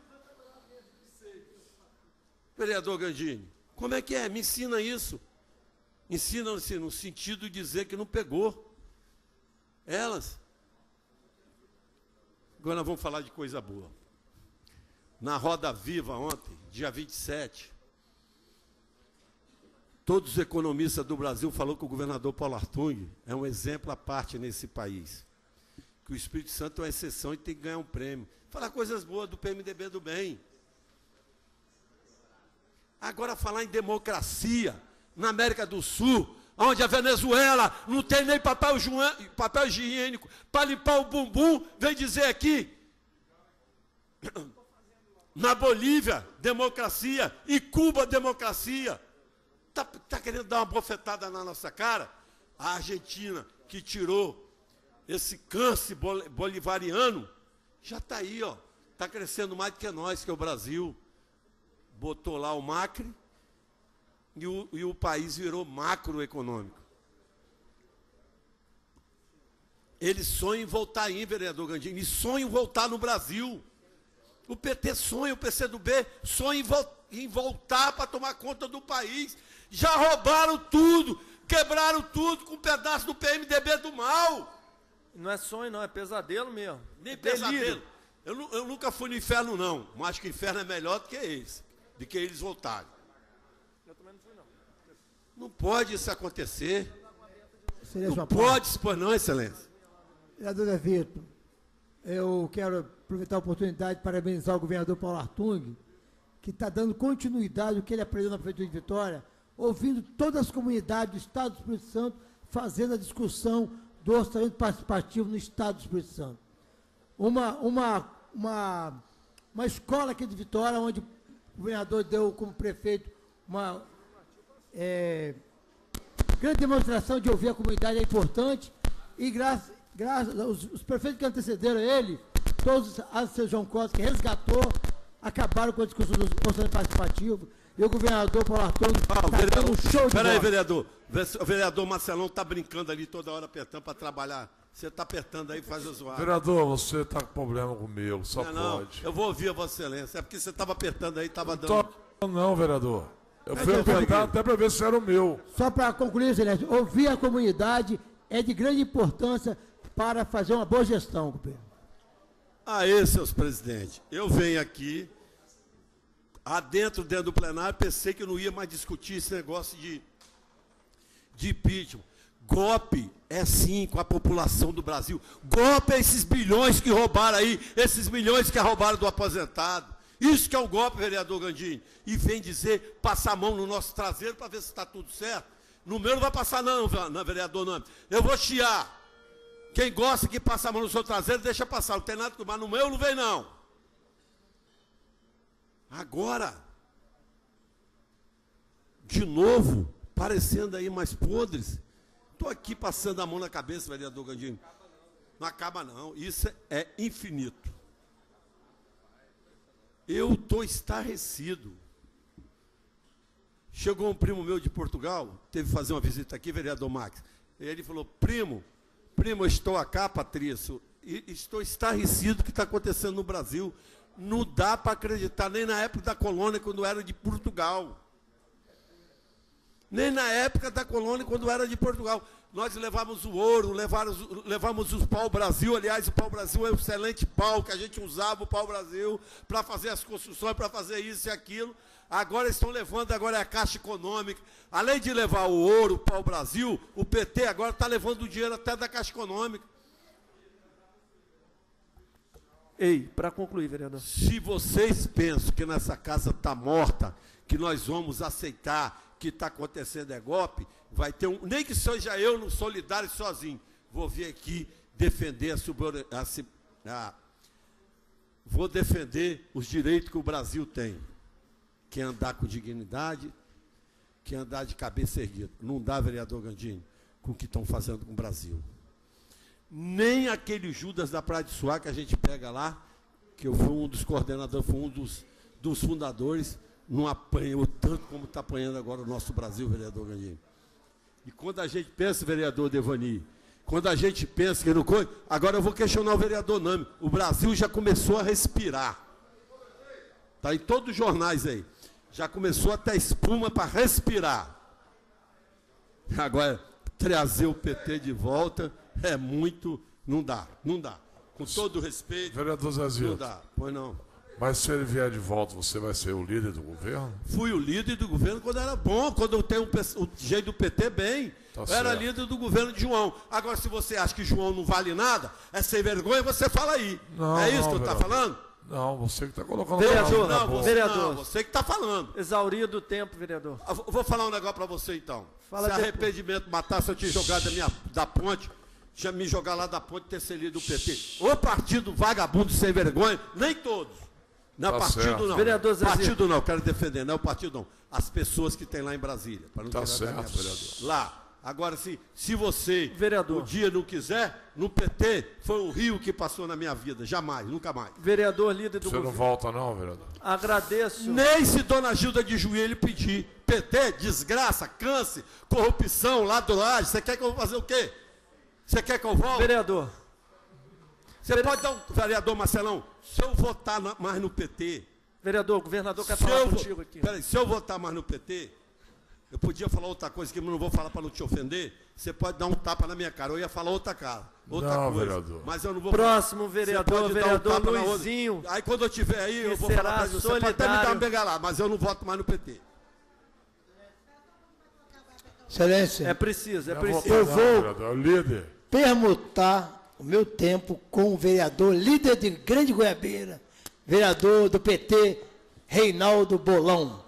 Vereador Gandini, como é que é? Me ensina isso. Ensina-se no sentido de dizer que não pegou. Elas. Agora nós vamos falar de coisa boa. Na Roda Viva ontem, dia 27, todos os economistas do Brasil falaram que o governador Paulo Artung é um exemplo à parte nesse país. Que o Espírito Santo é uma exceção e tem que ganhar um prêmio. Falar coisas boas do PMDB do bem. Agora falar em democracia na América do Sul, onde a Venezuela não tem nem papel higiênico para limpar o bumbum, vem dizer aqui. Na Bolívia, democracia. E Cuba, democracia. Tá querendo dar uma bofetada na nossa cara? A Argentina, que tirou esse câncer bolivariano, já está aí, ó. Está crescendo mais do que nós, que é o Brasil. Botou lá o Macri e o país virou macroeconômico. Eles sonham em voltar aí, vereador Gandini, eles sonham em voltar no Brasil. O PT sonha, o PCdoB sonha em voltar para tomar conta do país. Já roubaram tudo, quebraram tudo com um pedaço do PMDB do mal. Não é sonho, não, é pesadelo mesmo. Nem pesadelo. Eu nunca fui no inferno, não. Mas acho que o inferno é melhor do que esse, do que eles voltarem. Eu também não fui, não. Não pode isso acontecer. Não pode, pois não, excelência. Vereador Zé Vitor, Eu quero aproveitar a oportunidade de parabenizar o governador Paulo Artung, que está dando continuidade ao que ele aprendeu na Prefeitura de Vitória, ouvindo todas as comunidades do Estado do Espírito Santo, fazendo a discussão do orçamento participativo no Estado do Espírito Santo. Uma escola aqui de Vitória, onde o governador deu como prefeito uma grande demonstração de ouvir a comunidade, é importante, e graças os prefeitos que antecederam ele, todos a seu João Costa, que resgatou, acabaram com a discussão do orçamento participativo, e o governador Paulo Artung está dando um show de bola. Peraí, vereador. O vereador Marcelão está brincando ali toda hora, apertando para trabalhar. Você está apertando aí, faz a zoada. Vereador, você está com problema comigo, só pode. Eu vou ouvir a Vossa Excelência. É porque você estava apertando aí, estava dando... Não, vereador. Eu fui apertar até para ver se era o meu. Só para concluir, Excelência, ouvir a comunidade é de grande importância para fazer uma boa gestão, governo. Aí, seus presidentes, eu venho aqui, dentro do plenário, pensei que eu não ia mais discutir esse negócio de impeachment. Golpe é sim com a população do Brasil. Golpe é esses bilhões que roubaram aí, esses milhões que roubaram do aposentado. Isso que é um golpe, vereador Gandini. E vem dizer, passar a mão no nosso traseiro para ver se está tudo certo. No meu não vai passar não, vereador, não. Eu vou chiar. Quem gosta que passa a mão no seu traseiro, deixa passar. Não tem nada que... Mas no meu não vem, não. Agora, de novo, parecendo aí mais podres. Estou aqui passando a mão na cabeça, vereador Gandini. Não acaba, não. Isso é infinito. Eu estou estarrecido. Chegou um primo meu de Portugal, teve que fazer uma visita aqui, vereador Max. Ele falou, primo, eu estou acá, Patrício, e estou estarrecido do que está acontecendo no Brasil. Não dá para acreditar, nem na época da colônia, quando era de Portugal. Nem na época da colônia, quando era de Portugal. Nós levávamos o ouro, levávamos o pau-brasil. Aliás, o pau-brasil é um excelente pau, que a gente usava o pau-brasil para fazer as construções, para fazer isso e aquilo. Agora estão levando, agora é a Caixa Econômica. Além de levar o ouro, o pau-brasil, o PT agora está levando o dinheiro até da Caixa Econômica. Ei, para concluir, vereador. Se vocês pensam que nessa casa está morta, que nós vamos aceitar que está acontecendo é golpe, vai ter nem que seja eu no solidário sozinho, vou vir aqui defender vou defender os direitos que o Brasil tem. Quer andar com dignidade, quer andar de cabeça erguida. Não dá, vereador Gandini, com o que estão fazendo com o Brasil. Nem aquele Judas da Praia de Suá que a gente pega lá, que eu fui um dos coordenadores, fui um dos fundadores, não apanhou tanto como está apanhando agora o nosso Brasil, vereador Gandini. E quando a gente pensa, vereador Devani, quando a gente pensa que não... Agora eu vou questionar o vereador Nami. O Brasil já começou a respirar. Está em todos os jornais aí. Já começou a ter espuma para respirar. Agora, trazer o PT de volta é muito... Não dá. Com todo o respeito... Vereador Zazito. Não dá, pois não. Mas se ele vier de volta, você vai ser o líder do governo? Fui o líder do governo quando era bom, quando eu tenho o jeito do PT bem. Tá, eu era líder do governo de João. Agora, se você acha que João não vale nada, é sem vergonha, você fala aí. Não, é isso que eu estou falando? Não, você que está colocando... Vereador, você que está falando. Exaurido o tempo, vereador. Eu vou falar um negócio para você, então. Fala se arrependimento matasse eu te jogar da ponte, tinha me jogar lá da ponte e ter sido líder do PT. O partido vagabundo sem vergonha, nem todos. Não é partido, certo. Não. Vereador Zezé. Partido não, quero defender, não é o partido não. As pessoas que tem lá em Brasília. Para não tá certo, vereador. Lá. Agora, se você, vereador, um dia não quiser, no PT, foi um rio que passou na minha vida. Jamais, nunca mais. Vereador, líder do governo. Você não volta não, vereador? Agradeço. Nem se Dona Gilda de joelho pedir. PT, desgraça, câncer, corrupção, ladroagem. Você quer que eu vou fazer o quê? Você quer que eu volte? Vereador. Você pode dar um... Vereador Marcelão, se eu votar mais no PT... Vereador, o governador quer falar contigo aqui. Peraí, se eu votar mais no PT, eu podia falar outra coisa que eu não vou falar para não te ofender. Você pode dar um tapa na minha cara. Eu ia falar outra coisa. Vereador. Mas eu não vou Próximo vereador, vereador Luizinho. Aí quando eu estiver aí, eu vou falar para você. Você pode até me dar uma bengalada, mas eu não voto mais no PT. Excelência. É preciso. Eu vou permutar o meu tempo com o vereador, líder de Grande Goiabeira, vereador do PT, Reinaldo Bolão.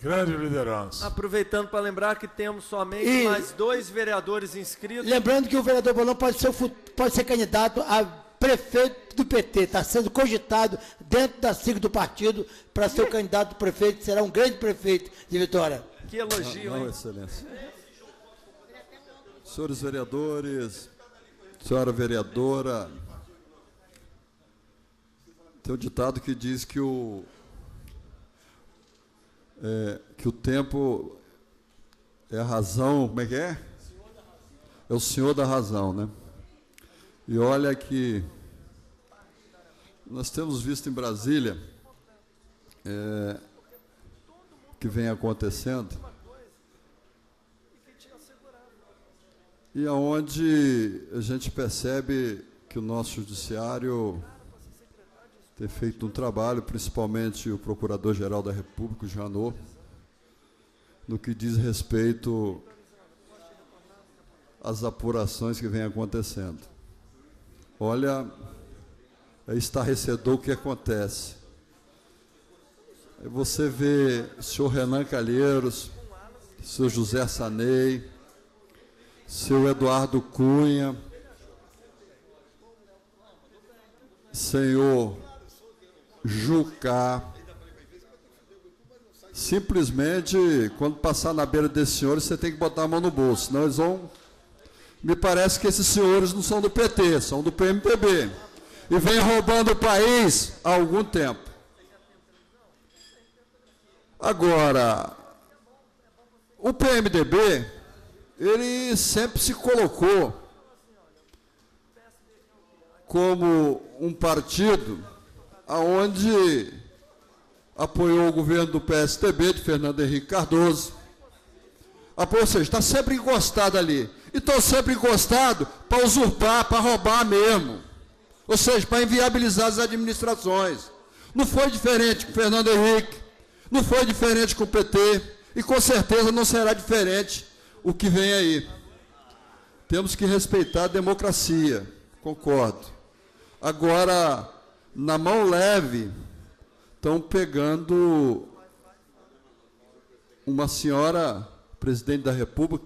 Grande liderança. Aproveitando para lembrar que temos somente mais 2 vereadores inscritos. Lembrando que o vereador Bolão pode ser candidato a prefeito do PT, está sendo cogitado dentro da sigla do partido para ser o candidato do prefeito, será um grande prefeito de Vitória. Que elogio, hein? Excelência. Senhores vereadores, senhora vereadora, tem um ditado que diz que o tempo é a razão, como é que é? É o senhor da razão, né? E olha que nós temos visto em Brasília que vem acontecendo e aonde a gente percebe que o nosso judiciário tem feito um trabalho, principalmente o Procurador-Geral da República, o Janot, no que diz respeito às apurações que vêm acontecendo. Olha, é estarrecedor o que acontece. Aí você vê o senhor Renan Calheiros, o senhor José Sanei, o senhor Eduardo Cunha, senhor Jucá. Simplesmente, quando passar na beira desses senhores, você tem que botar a mão no bolso, senão eles vão... Me parece que esses senhores não são do PT, são do PMDB. E vem roubando o país há algum tempo. Agora, o PMDB, ele sempre se colocou como um partido aonde apoiou o governo do PSDB, de Fernando Henrique Cardoso. Ou seja, está sempre encostado ali. E estou sempre encostado para usurpar, para roubar mesmo. Ou seja, para inviabilizar as administrações. Não foi diferente com o Fernando Henrique, não foi diferente com o PT, e com certeza não será diferente o que vem aí. Temos que respeitar a democracia, concordo. Agora, na mão leve, estão pegando uma senhora presidente da República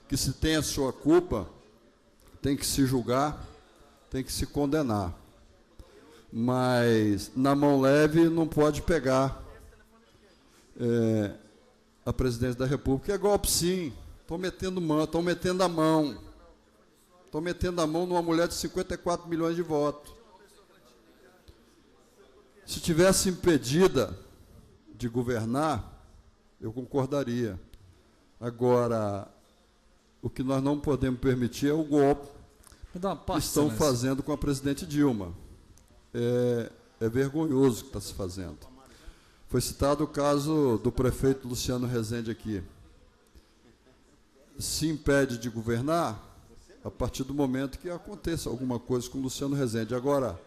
que se tem a sua culpa, tem que se julgar, tem que se condenar. Mas, na mão leve, não pode pegar a presidência da República. É golpe, sim. Estão metendo a mão. Estão metendo a mão numa mulher de 54 milhões de votos. Se tivesse impedida de governar, eu concordaria. Agora, o que nós não podemos permitir é o golpe que estão fazendo com a presidente Dilma. É vergonhoso o que está se fazendo. Foi citado o caso do prefeito Luciano Rezende aqui. Se impede de governar a partir do momento que aconteça alguma coisa com o Luciano Rezende. Agora,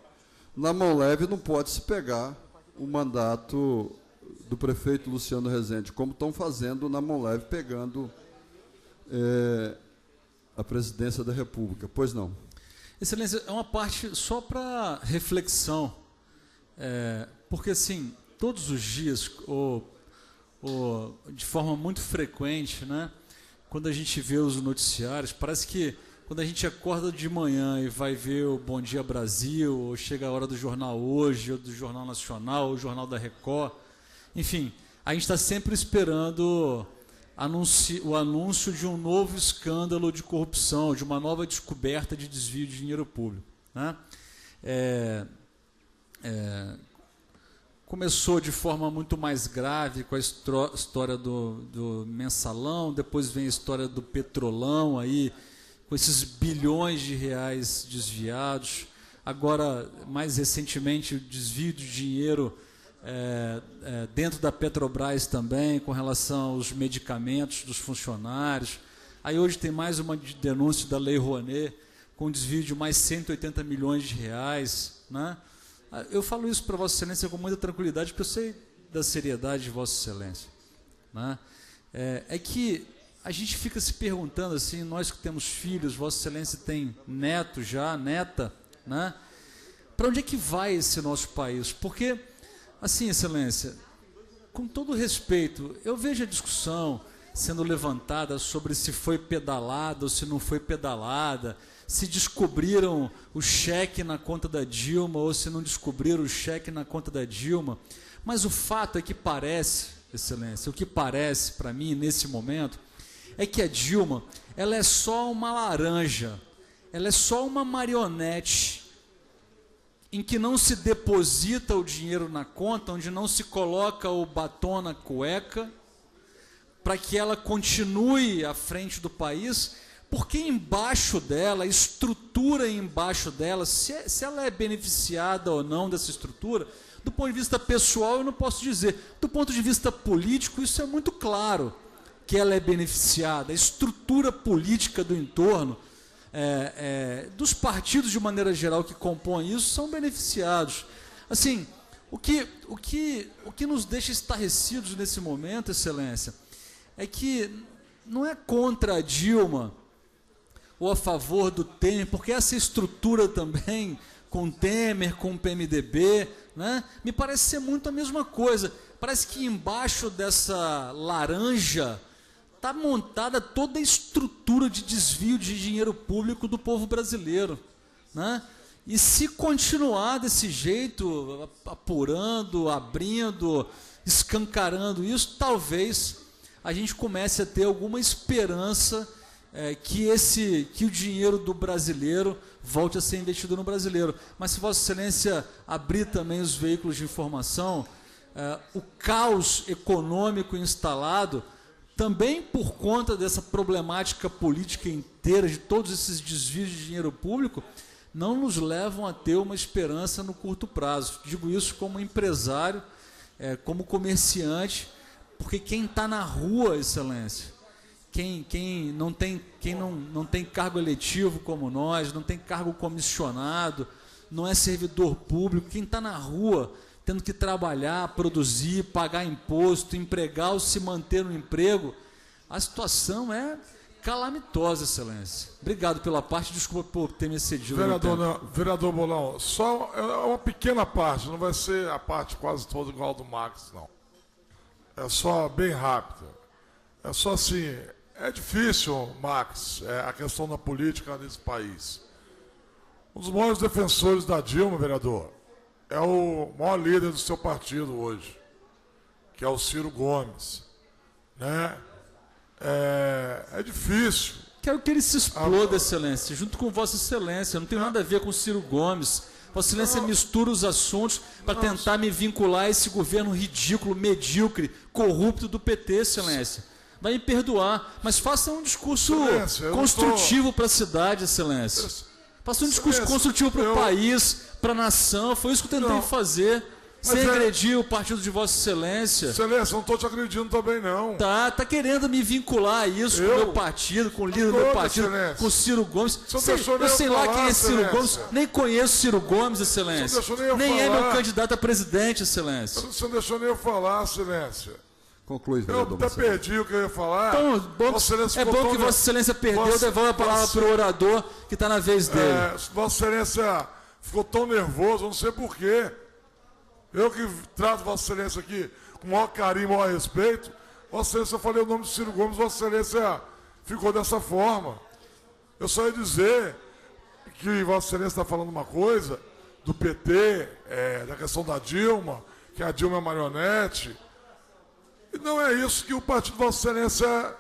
na mão leve não pode se pegar o mandato do prefeito Luciano Rezende, como estão fazendo na mão leve, pegando a presidência da República. Pois não. Excelência, é uma parte só para reflexão, porque assim, todos os dias, ou de forma muito frequente, né, quando a gente vê os noticiários, parece que quando a gente acorda de manhã e vai ver o Bom Dia Brasil, ou chega a hora do Jornal Hoje, ou do Jornal Nacional, ou o Jornal da Record, enfim, a gente está sempre esperando o anúncio de um novo escândalo de corrupção, de uma nova descoberta de desvio de dinheiro público, né? Começou de forma muito mais grave com a história do mensalão, depois vem a história do petrolão, aí, com esses bilhões de reais desviados. Agora, mais recentemente, o desvio de dinheiro dentro da Petrobras também, com relação aos medicamentos dos funcionários. Aí hoje tem mais uma denúncia da Lei Rouanet, com desvio de mais 180 milhões de reais, né? Eu falo isso para Vossa Excelência com muita tranquilidade, porque eu sei da seriedade de Vossa Excelência, né? É que a gente fica se perguntando assim, nós que temos filhos, Vossa Excelência tem neto já, neta, né? Para onde é que vai esse nosso país? Porque, assim, Excelência, com todo respeito, eu vejo a discussão sendo levantada sobre se foi pedalada ou se não foi pedalada, se descobriram o cheque na conta da Dilma ou se não descobriram o cheque na conta da Dilma. Mas o fato é que parece, Excelência, o que parece para mim nesse momento é que a Dilma, ela é só uma laranja, ela é só uma marionete em que não se deposita o dinheiro na conta, onde não se coloca o batom na cueca, para que ela continue à frente do país, porque embaixo dela, a estrutura embaixo dela, se ela é beneficiada ou não dessa estrutura, do ponto de vista pessoal eu não posso dizer, do ponto de vista político isso é muito claro, que ela é beneficiada, a estrutura política do entorno, dos partidos de maneira geral que compõem isso, são beneficiados. Assim, o que nos deixa estarrecidos nesse momento, Excelência, é que não é contra a Dilma ou a favor do Temer, porque essa estrutura também, com o Temer, com o PMDB, né, me parece ser muito a mesma coisa. Parece que embaixo dessa laranja está montada toda a estrutura de desvio de dinheiro público do povo brasileiro, né? E se continuar desse jeito, apurando, abrindo, escancarando isso, talvez a gente comece a ter alguma esperança que o dinheiro do brasileiro volte a ser investido no brasileiro. Mas se Vossa Excelência abrir também os veículos de informação, o caos econômico instalado, também por conta dessa problemática política inteira, de todos esses desvios de dinheiro público, não nos levam a ter uma esperança no curto prazo. Digo isso como empresário, como comerciante, porque quem está na rua, Excelência, quem não tem cargo eletivo como nós, não tem cargo comissionado, não é servidor público, quem está na rua tendo que trabalhar, produzir, pagar imposto, empregar ou se manter no emprego, a situação é calamitosa, Excelência. Obrigado pela parte, desculpa por ter me excedido. Vereador Bolão, só uma pequena parte, não vai ser a parte quase toda igual do Max, não. É só bem rápido. É só assim, é difícil, Max, a questão da política nesse país. Um dos maiores defensores da Dilma, vereador, é o maior líder do seu partido hoje, que é o Ciro Gomes, né? É difícil. Quero que ele se exploda, Excelência, junto com Vossa Excelência. Não tem nada a ver com o Ciro Gomes. Vossa Excelência mistura os assuntos para tentar me vincular a esse governo ridículo, medíocre, corrupto do PT, Excelência. Vai me perdoar, mas faça um discurso construtivo para a cidade, Excelência. Faça um discurso construtivo para o país, para a nação. Foi isso que eu tentei fazer. Sem agredir o partido de Vossa Excelência. Excelência, não estou te agredindo também, não. Tá querendo me vincular a isso com o meu partido, com o líder do meu partido, com o Ciro Gomes. Eu sei lá quem é Ciro Gomes, nem conheço Ciro Gomes, Excelência. Nem é meu candidato a presidente, Excelência. Você não deixou nem eu falar, Excelência. Conclui, vereador. Eu até perdi o que eu ia falar. Então, é bom que Vossa Excelência perdeu, devolve a palavra para o orador que está na vez dele. Vossa Excelência ficou tão nervoso, eu não sei porquê. Eu que trato Vossa Excelência aqui com o maior carinho, o maior respeito, Vossa Excelência, eu falei o nome de Ciro Gomes, Vossa Excelência ficou dessa forma. Eu só ia dizer que Vossa Excelência está falando uma coisa do PT, da questão da Dilma, que a Dilma é marionete. E não é isso que o partido de Vossa Excelência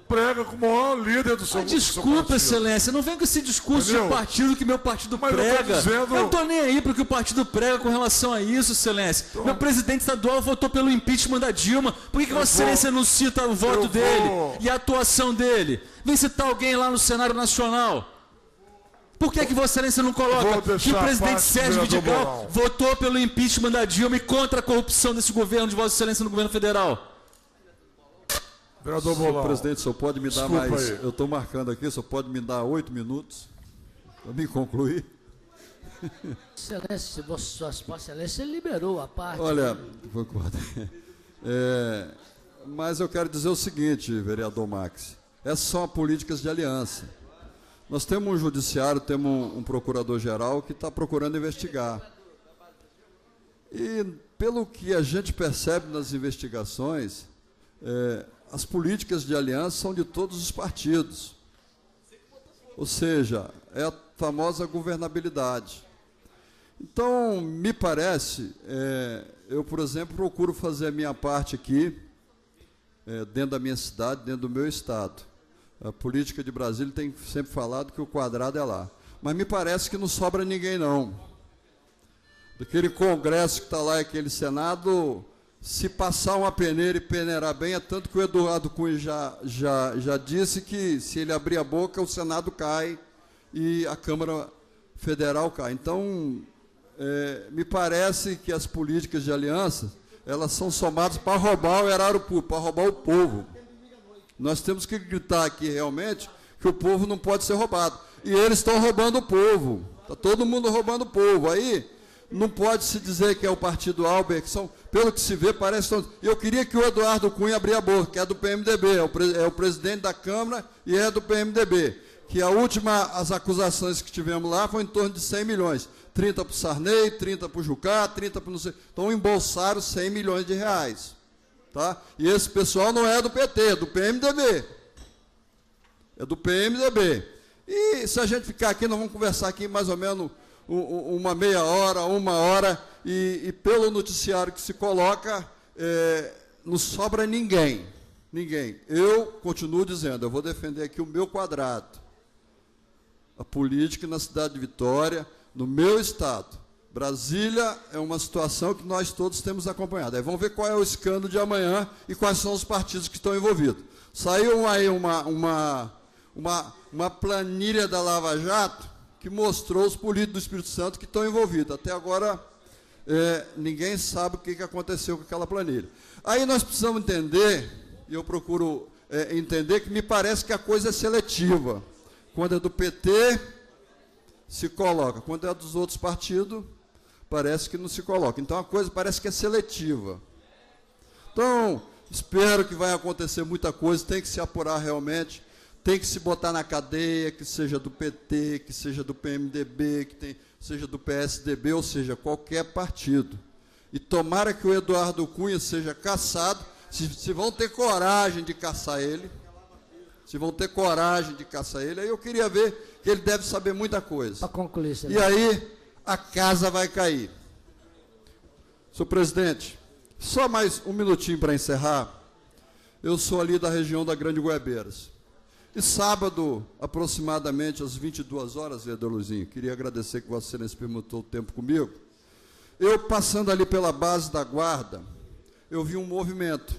prega como o maior líder do seu partido. Desculpa, Excelência, não vem com esse discurso de partido que meu partido prega. Eu não estou nem aí para o que o partido prega com relação a isso, Excelência. Então, meu presidente estadual votou pelo impeachment da Dilma. Por que Vossa Excelência não cita o voto dele e a atuação dele? Vem citar alguém lá no cenário nacional. Por que Vossa Excelência não coloca que o presidente Sérgio Vidigal votou pelo impeachment da Dilma e contra a corrupção desse governo de Vossa Excelência no governo federal? Vereador Bolão. Senhor presidente, só pode me dar mais... Aí. Eu estou marcando aqui, só pode me dar 8 minutos para me concluir. Excelência, Vossa Excelência liberou a parte. Olha, Mas eu quero dizer o seguinte, vereador Max, essas são políticas de aliança. Nós temos um judiciário, temos um procurador-geral que está procurando investigar. E, pelo que a gente percebe nas investigações, as políticas de aliança são de todos os partidos. Ou seja, é a famosa governabilidade. Então, me parece, eu, por exemplo, procuro fazer a minha parte aqui, dentro da minha cidade, dentro do meu estado. A política de Brasília tem sempre falado que o quadrado é lá. Mas me parece que não sobra ninguém, não. Daquele Congresso que está lá, aquele Senado, se passar uma peneira e peneirar bem, é tanto que o Eduardo Cunha já disse que, se ele abrir a boca, o Senado cai e a Câmara Federal cai. Então, me parece que as políticas de aliança, elas são somadas para roubar o erário público, para roubar o povo. Nós temos que gritar aqui, realmente, que o povo não pode ser roubado. E eles estão roubando o povo. Está todo mundo roubando o povo. Aí, não pode se dizer que é o partido Albert, que são, pelo que se vê, parece... Eu queria que o Eduardo Cunha abrisse a boca, que é do PMDB, é o presidente da Câmara e é do PMDB. Que as acusações que tivemos lá foi em torno de 100 milhões. 30 para o Sarney, 30 para o Jucá, 30 para não sei... Então, embolsaram 100 milhões de reais. Tá? E esse pessoal não é do PT, é do PMDB. É do PMDB. E se a gente ficar aqui, nós vamos conversar aqui mais ou menos uma meia hora, uma hora, e pelo noticiário que se coloca, não sobra ninguém. Ninguém. Eu continuo dizendo, eu vou defender aqui o meu quadrado. A política na cidade de Vitória, no meu estado. Brasília é uma situação que nós todos temos acompanhado. Aí vamos ver qual é o escândalo de amanhã e quais são os partidos que estão envolvidos. Saiu aí uma planilha da Lava Jato que mostrou os políticos do Espírito Santo que estão envolvidos. Até agora, ninguém sabe o que aconteceu com aquela planilha. Aí nós precisamos entender, e eu procuro entender, que me parece que a coisa é seletiva. Quando é do PT, se coloca. Quando é dos outros partidos, parece que não se coloca. Então, a coisa parece que é seletiva. Então, espero que vai acontecer muita coisa, tem que se apurar realmente, tem que se botar na cadeia, que seja do PT, que seja do PMDB, seja do PSDB, ou seja, qualquer partido. E tomara que o Eduardo Cunha seja caçado, se vão ter coragem de caçar ele, aí eu queria ver que ele deve saber muita coisa. Para concluir, senhor. E aí, a casa vai cair. Senhor presidente, só mais um minutinho para encerrar. Eu sou ali da região da Grande Goiabeiras. E sábado, aproximadamente às 22 horas, vereador Luizinho, queria agradecer que Vossa Excelência permutou o tempo comigo. Eu, passando ali pela base da guarda, eu vi um movimento.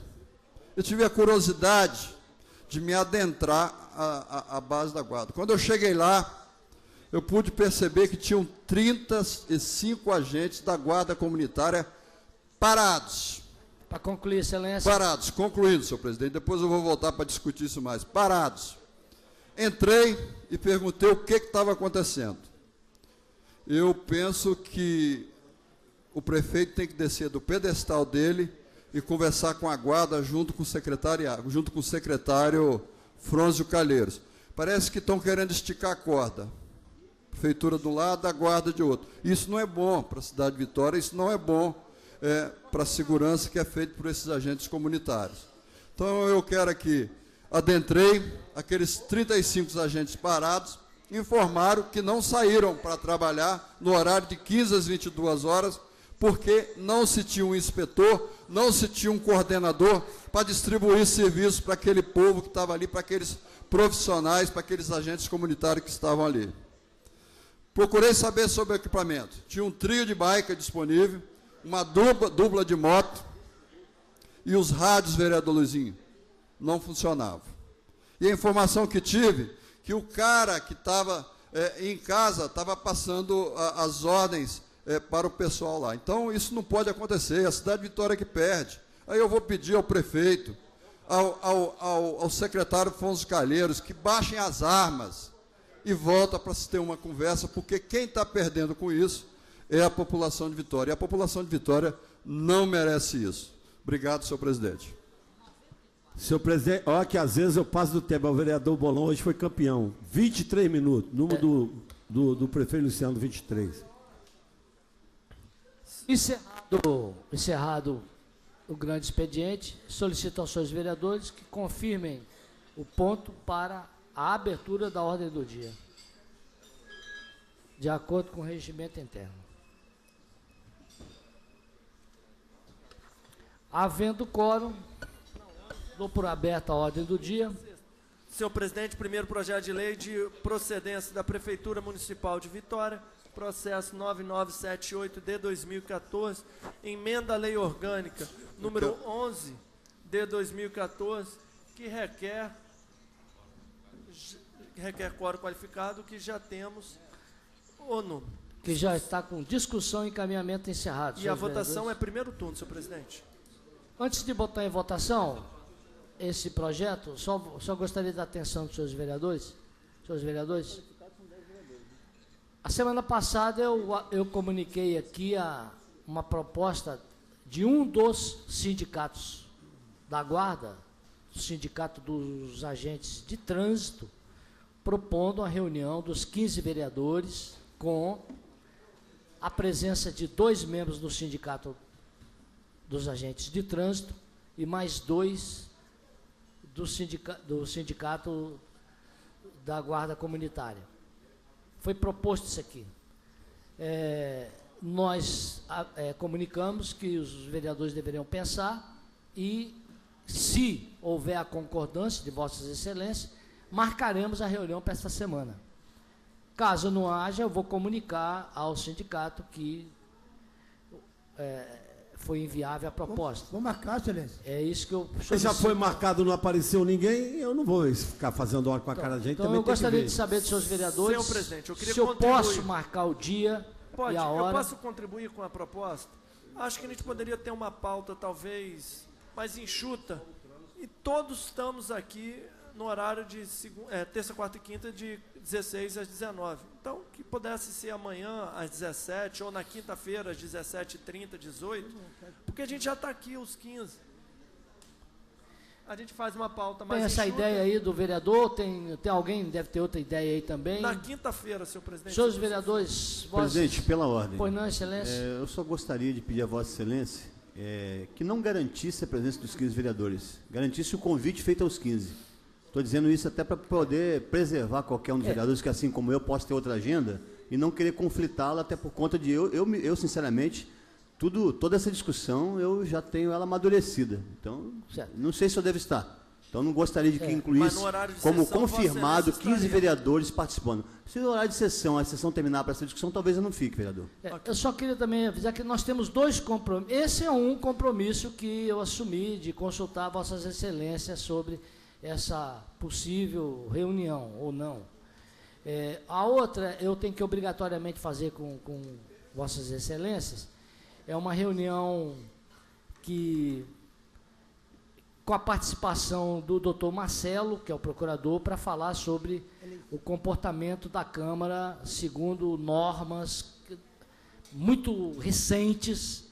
Eu tive a curiosidade de me adentrar à base da guarda. Quando eu cheguei lá, eu pude perceber que tinham 35 agentes da guarda comunitária parados. Para concluir, excelência. Parados, concluindo, senhor presidente, depois eu vou voltar para discutir isso mais. Parados. Entrei e perguntei o que estava acontecendo. Eu penso que o prefeito tem que descer do pedestal dele e conversar com a guarda junto com o secretário Frôncio Calheiros. Parece que estão querendo esticar a corda. Prefeitura de um lado, a guarda de outro. Isso não é bom para a cidade de Vitória, isso não é bom para a segurança que é feita por esses agentes comunitários. Então, eu quero aqui, adentrei, aqueles 35 agentes parados, informaram que não saíram para trabalhar no horário de 15 às 22 horas, porque não se tinha um inspetor, não se tinha um coordenador para distribuir serviços para aquele povo que estava ali, para aqueles profissionais, para aqueles agentes comunitários que estavam ali. Procurei saber sobre o equipamento. Tinha um trio de bike disponível, uma dupla de moto, e os rádios, vereador Luizinho, não funcionavam. E a informação que tive, que o cara que estava em casa estava passando as ordens para o pessoal lá. Então, isso não pode acontecer, a cidade de Vitória que perde. Aí eu vou pedir ao prefeito, ao secretário Frôncio Calheiros, que baixem as armas e volta para se ter uma conversa, porque quem está perdendo com isso é a população de Vitória. E a população de Vitória não merece isso. Obrigado, senhor presidente. Senhor presidente, olha que às vezes eu passo do tempo. O vereador Bolon hoje foi campeão. 23 minutos. Número do prefeito Luciano, 23. Encerrado o grande expediente, solicito aos seus vereadores que confirmem o ponto para a abertura da ordem do dia, de acordo com o regimento interno. Havendo quórum, dou por aberta a ordem do dia. Senhor presidente, primeiro projeto de lei de procedência da Prefeitura Municipal de Vitória, processo 9978 de 2014, emenda à lei orgânica número 11 de 2014, que requer quórum qualificado, que já temos o número. Que já está com discussão e encaminhamento encerrado. E a votação é primeiro turno, senhor presidente. Antes de botar em votação esse projeto, só gostaria da atenção dos senhores vereadores. Senhores vereadores, a semana passada eu comuniquei aqui uma proposta de um dos sindicatos da Guarda, o Sindicato dos Agentes de Trânsito, propondo a reunião dos 15 vereadores com a presença de 2 membros do Sindicato dos Agentes de Trânsito e mais 2 do Sindicato da Guarda Comunitária. Foi proposto isso aqui. Nós comunicamos que os vereadores deveriam pensar e, se houver a concordância de Vossas Excelências, marcaremos a reunião para esta semana. Caso não haja, eu vou comunicar ao sindicato que foi inviável a proposta. Vou marcar, Excelência. É isso que eu... Já foi marcado, não apareceu ninguém, eu não vou ficar fazendo hora com a cara da gente. Então também eu gostaria de saber dos seus vereadores, Senhor presidente, eu queria se eu contribuir. posso marcar o dia e a hora. Eu posso contribuir com a proposta? Acho que a gente poderia ter uma pauta talvez mais enxuta, e todos estamos aqui no horário de terça, quarta e quinta, de 16 às 19. Então, que pudesse ser amanhã às 17, ou na quinta-feira às 17h30, 18, porque a gente já está aqui os 15. A gente faz uma pauta mais enxuta. Tem essa ideia aí do vereador? Tem alguém, deve ter outra ideia aí também? Na quinta-feira, senhor presidente. Senhores vereadores... Presidente, pela ordem. Pois não, Excelência? Eu só gostaria de pedir a Vossa Excelência que não garantisse a presença dos 15 vereadores, garantisse o convite feito aos 15. Estou dizendo isso até para poder preservar qualquer um dos vereadores que, assim como eu, possa ter outra agenda e não querer conflitá-la, até por conta de eu sinceramente, toda essa discussão eu já tenho ela amadurecida. Então, não sei se eu devo estar. Então, não gostaria de que incluísse como confirmado 15 vereadores participando. Se no horário de sessão, a sessão terminar para essa discussão, talvez eu não fique, vereador. Eu só queria também avisar que nós temos 2 compromissos. Esse é um compromisso que eu assumi de consultar Vossas Excelências sobre essa possível reunião ou não. A outra eu tenho que obrigatoriamente fazer com Vossas Excelências, é uma reunião com a participação do doutor Marcelo, que é o procurador, para falar sobre o comportamento da Câmara segundo normas muito recentes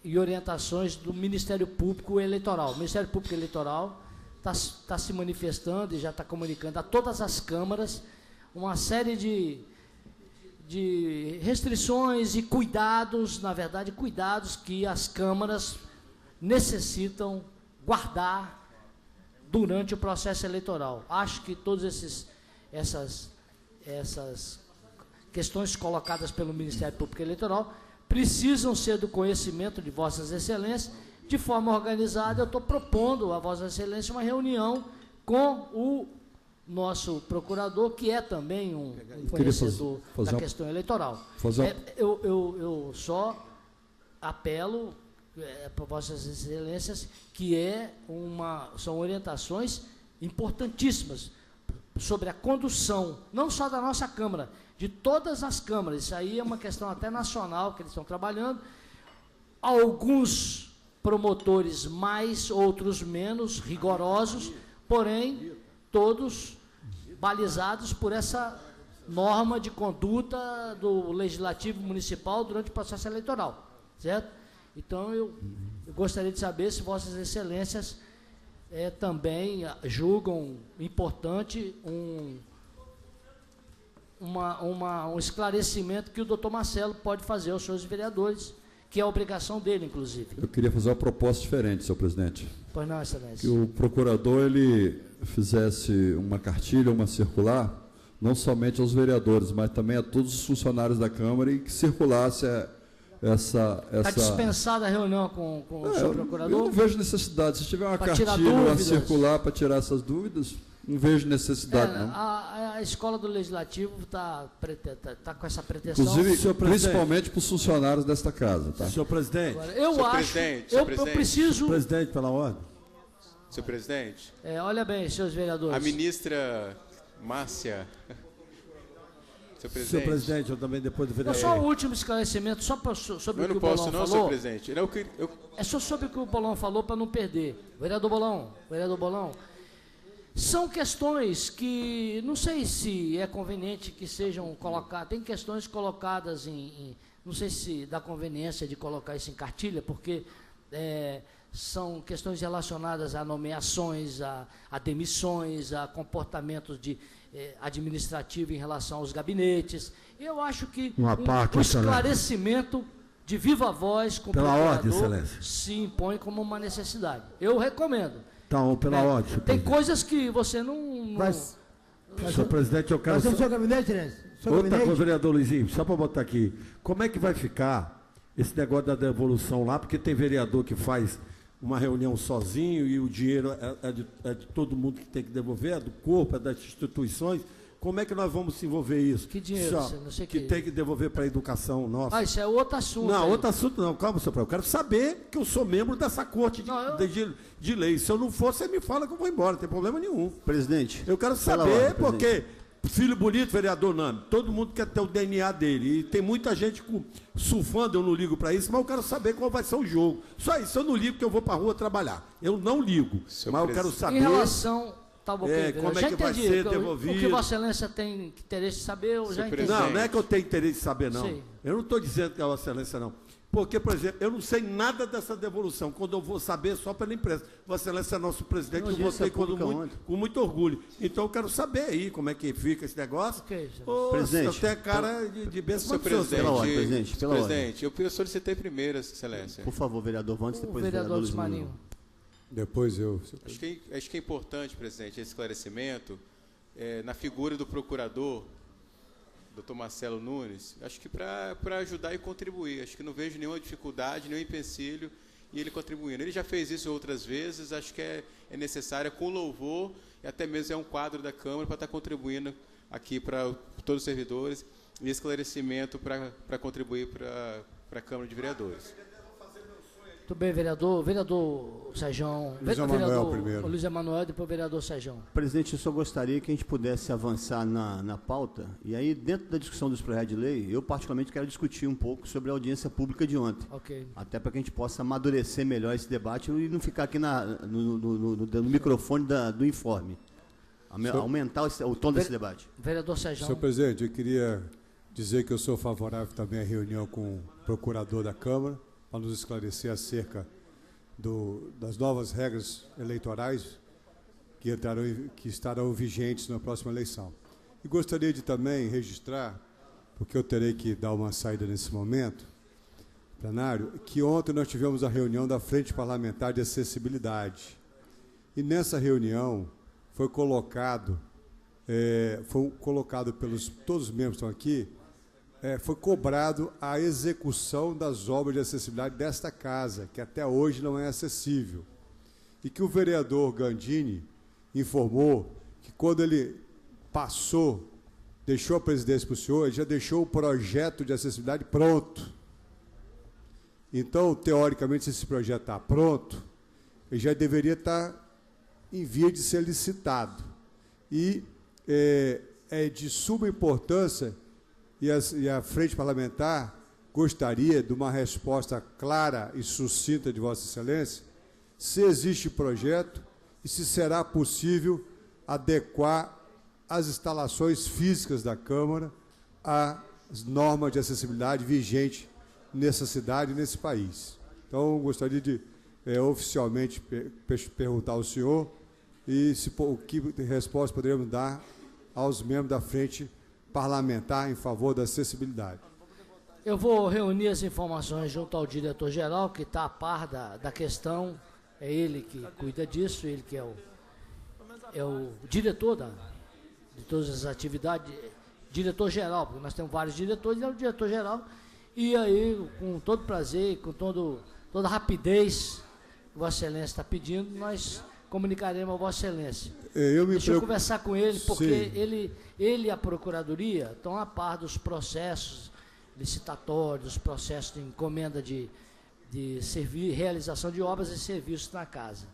e orientações do Ministério Público Eleitoral. O Ministério Público Eleitoral está se manifestando e já está comunicando a todas as câmaras uma série de restrições e cuidados, na verdade, cuidados que as câmaras necessitam guardar durante o processo eleitoral. Acho que todas essas questões colocadas pelo Ministério Público Eleitoral precisam ser do conhecimento de Vossas Excelências. De forma organizada, eu estou propondo a Vossa Excelência uma reunião com o nosso procurador, que é também um conhecedor da questão eleitoral. Eu só apelo para Vossas Excelências que são orientações importantíssimas sobre a condução, não só da nossa Câmara, de todas as câmaras. Isso aí é uma questão até nacional que eles estão trabalhando. Alguns promotores mais, outros menos rigorosos, porém, todos balizados por essa norma de conduta do Legislativo Municipal durante o processo eleitoral, certo? Então, eu gostaria de saber se Vossas Excelências também julgam importante um esclarecimento que o doutor Marcelo pode fazer aos senhores vereadores, que é a obrigação dele, inclusive. Eu queria fazer uma proposta diferente, senhor presidente. Pois não, excelência. Que o procurador ele fizesse uma cartilha, uma circular, não somente aos vereadores, mas também a todos os funcionários da Câmara, e que circulasse essa... Está dispensada a reunião com o senhor procurador? Eu não vejo necessidade. Se tiver uma Pra tirar cartilha, uma dúvidas. circular para tirar essas dúvidas, não vejo necessidade, não. A escola do Legislativo está com essa pretensão. Inclusive, principalmente para os funcionários desta casa. Tá? Senhor presidente. Agora, eu preciso... Senhor presidente, pela ordem. Senhor presidente. Olha bem, senhores vereadores. A ministra Márcia. Senhor presidente, eu também depois do vereador. Só o último esclarecimento, só sobre o que o Bolão falou. Eu não posso, senhor presidente. É só sobre o que o Bolão falou para não perder. Vereador Bolão, são questões que não sei se é conveniente que sejam colocadas. Tem questões colocadas não sei se dá conveniência de colocar isso em cartilha, porque são questões relacionadas a nomeações, a demissões, a comportamentos administrativo em relação aos gabinetes. Eu acho que um esclarecimento de viva voz com o procurador se impõe como uma necessidade. Eu recomendo. Então, pela ordem. Tem coisas que você não... Senhor presidente, eu quero... Nós temos o seu gabinete, né? Outra coisa, vereador Luizinho, só para botar aqui. Como é que vai ficar esse negócio da devolução lá? Porque tem vereador que faz uma reunião sozinho e o dinheiro é de todo mundo que tem que devolver, é do corpo, é das instituições. Como é que nós vamos desenvolver isso? Que dinheiro? Não sei que tem que devolver para a educação nossa. Isso é outro assunto. Não, outro assunto não. Calma, senhor. Eu quero saber que eu sou membro dessa corte de lei. Se eu não for, você me fala que eu vou embora. Não tem problema nenhum. Presidente. Eu quero saber porque... Filho bonito, vereador Nami, todo mundo quer ter o DNA dele. E tem muita gente surfando, eu não ligo para isso, mas eu quero saber qual vai ser o jogo. Só isso, eu não ligo que eu vou para a rua trabalhar. Eu não ligo, mas eu quero saber... Em relação... como é que vai ser devolvido. O que Vossa Excelência tem interesse de saber, eu já entendi. Não é que eu tenho interesse de saber, não. Sim. Eu não estou dizendo que é Vossa Excelência, não. Porque, por exemplo, eu não sei nada dessa devolução. Quando eu vou saber, só pela imprensa. Vossa Excelência é nosso presidente, eu votei com muito orgulho. Então, eu quero saber aí como é que fica esse negócio. Presidente, eu tenho cara de bênção. Senhor presidente, eu solicitei primeiro, Excelência. Por favor, vereador Vantes, depois o vereador Luiz Marinho. Depois eu... Acho que é importante, presidente, esse esclarecimento na figura do procurador, doutor Marcelo Nunes, acho que para ajudar e contribuir. Acho que não vejo nenhuma dificuldade, nenhum empecilho e ele contribuindo. Ele já fez isso outras vezes, acho que é necessário, com louvor, e até mesmo é um quadro da Câmara para estar contribuindo aqui para todos os servidores e esclarecimento para contribuir para a Câmara de Vereadores. Muito bem, vereador Sérgio. Luiz Emanuel, depois o vereador Sérgio. Presidente, eu só gostaria que a gente pudesse avançar na pauta, e aí, dentro da discussão dos projetos de lei, eu particularmente quero discutir um pouco sobre a audiência pública de ontem. Okay. Até para que a gente possa amadurecer melhor esse debate e não ficar aqui no microfone do informe. Aumentar o tom desse debate. Vereador Sérgio. Senhor presidente, eu queria dizer que eu sou favorável também à reunião com o procurador da Câmara, para nos esclarecer acerca das novas regras eleitorais que estarão vigentes na próxima eleição. E gostaria de também registrar, porque eu terei que dar uma saída nesse momento, plenário, que ontem nós tivemos a reunião da Frente Parlamentar de Acessibilidade. E nessa reunião foi colocado pelos todos os membros que estão aqui, foi cobrado a execução das obras de acessibilidade desta casa, que até hoje não é acessível. E que o vereador Gandini informou que quando ele deixou a presidência para o senhor, ele já deixou o projeto de acessibilidade pronto. Então, teoricamente, se esse projeto está pronto, ele já deveria estar em via de ser licitado. E é de suma importância. E a Frente Parlamentar gostaria de uma resposta clara e sucinta de Vossa Excelência, se existe projeto e se será possível adequar as instalações físicas da Câmara às normas de acessibilidade vigentes nessa cidade e nesse país. Então, gostaria de oficialmente perguntar ao senhor e o que resposta poderíamos dar aos membros da frente parlamentar em favor da acessibilidade. Eu vou reunir as informações junto ao diretor-geral, que está a par da questão, é ele que cuida disso, ele que é o diretor de todas as atividades, diretor-geral, porque nós temos vários diretores, ele é o diretor-geral, e aí, com todo prazer, com toda a rapidez que Vossa Excelência está pedindo, nós comunicaremos a Vossa Excelência. Deixa eu conversar com ele, porque ele e a Procuradoria estão a par dos processos licitatórios, dos processos de encomenda de realização de obras e serviços na casa.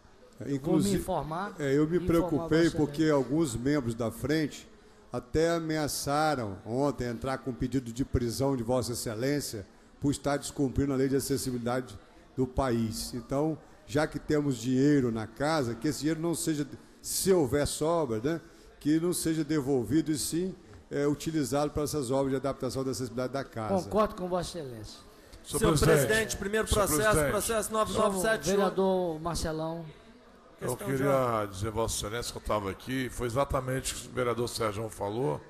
Vou me informar. Eu me preocupei porque alguns membros da frente até ameaçaram ontem entrar com pedido de prisão de Vossa Excelência por estar descumprindo a lei de acessibilidade do país. Então, já que temos dinheiro na casa, que esse dinheiro não seja, se houver sobra, né, que não seja devolvido e sim utilizado para essas obras de adaptação da acessibilidade da casa. Concordo com Vossa Excelência. Senhor presidente, primeiro processo 9971. Vereador Marcelão. Eu queria dizer, Vossa Excelência, que eu estava aqui, foi exatamente o que o vereador Sérgio falou,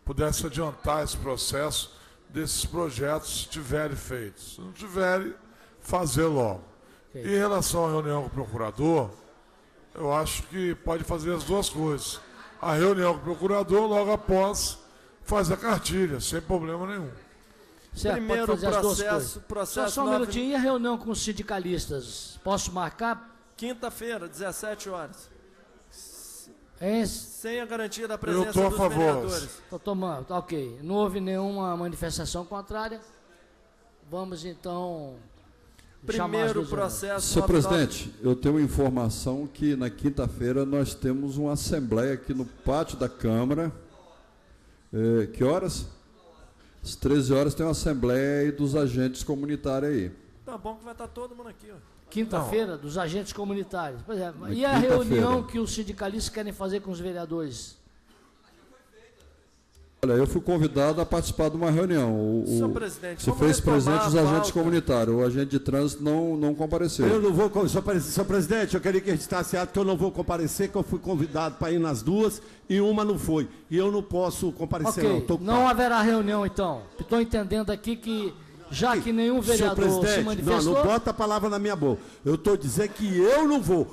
pudesse adiantar esse processo desses projetos, se tiverem feitos. Se não tiverem, fazer logo. Okay. Em relação à reunião com o procurador, eu acho que pode fazer as duas coisas. A reunião com o procurador, logo após, faz a cartilha, sem problema nenhum. Certo, primeiro processo só um minutinho, e a reunião com os sindicalistas? Posso marcar? Quinta-feira, 17 horas. É sem a garantia da presença dos vereadores. Estou tomando, ok. Não houve nenhuma manifestação contrária. Vamos, então, primeiro processo... Senhor presidente, eu tenho informação que na quinta-feira nós temos uma assembleia aqui no pátio da Câmara. Que horas? Às 13 horas tem uma assembleia aí dos agentes comunitários aí. Tá bom que vai estar todo mundo aqui, ó. Quinta-feira, dos agentes comunitários. Por exemplo, e a reunião que os sindicalistas querem fazer com os vereadores? Olha, eu fui convidado a participar de uma reunião. Senhor presidente, se fez presente os agentes comunitários. O agente de trânsito não compareceu. Eu não vou, senhor presidente, eu queria que registrasse ato que eu não vou comparecer, que eu fui convidado para ir nas duas e uma não foi. E eu não posso comparecer, não. Não haverá reunião, então. Estou entendendo aqui que, já que nenhum vereador se manifestou... Não bota a palavra na minha boca. Eu estou dizendo que eu não vou.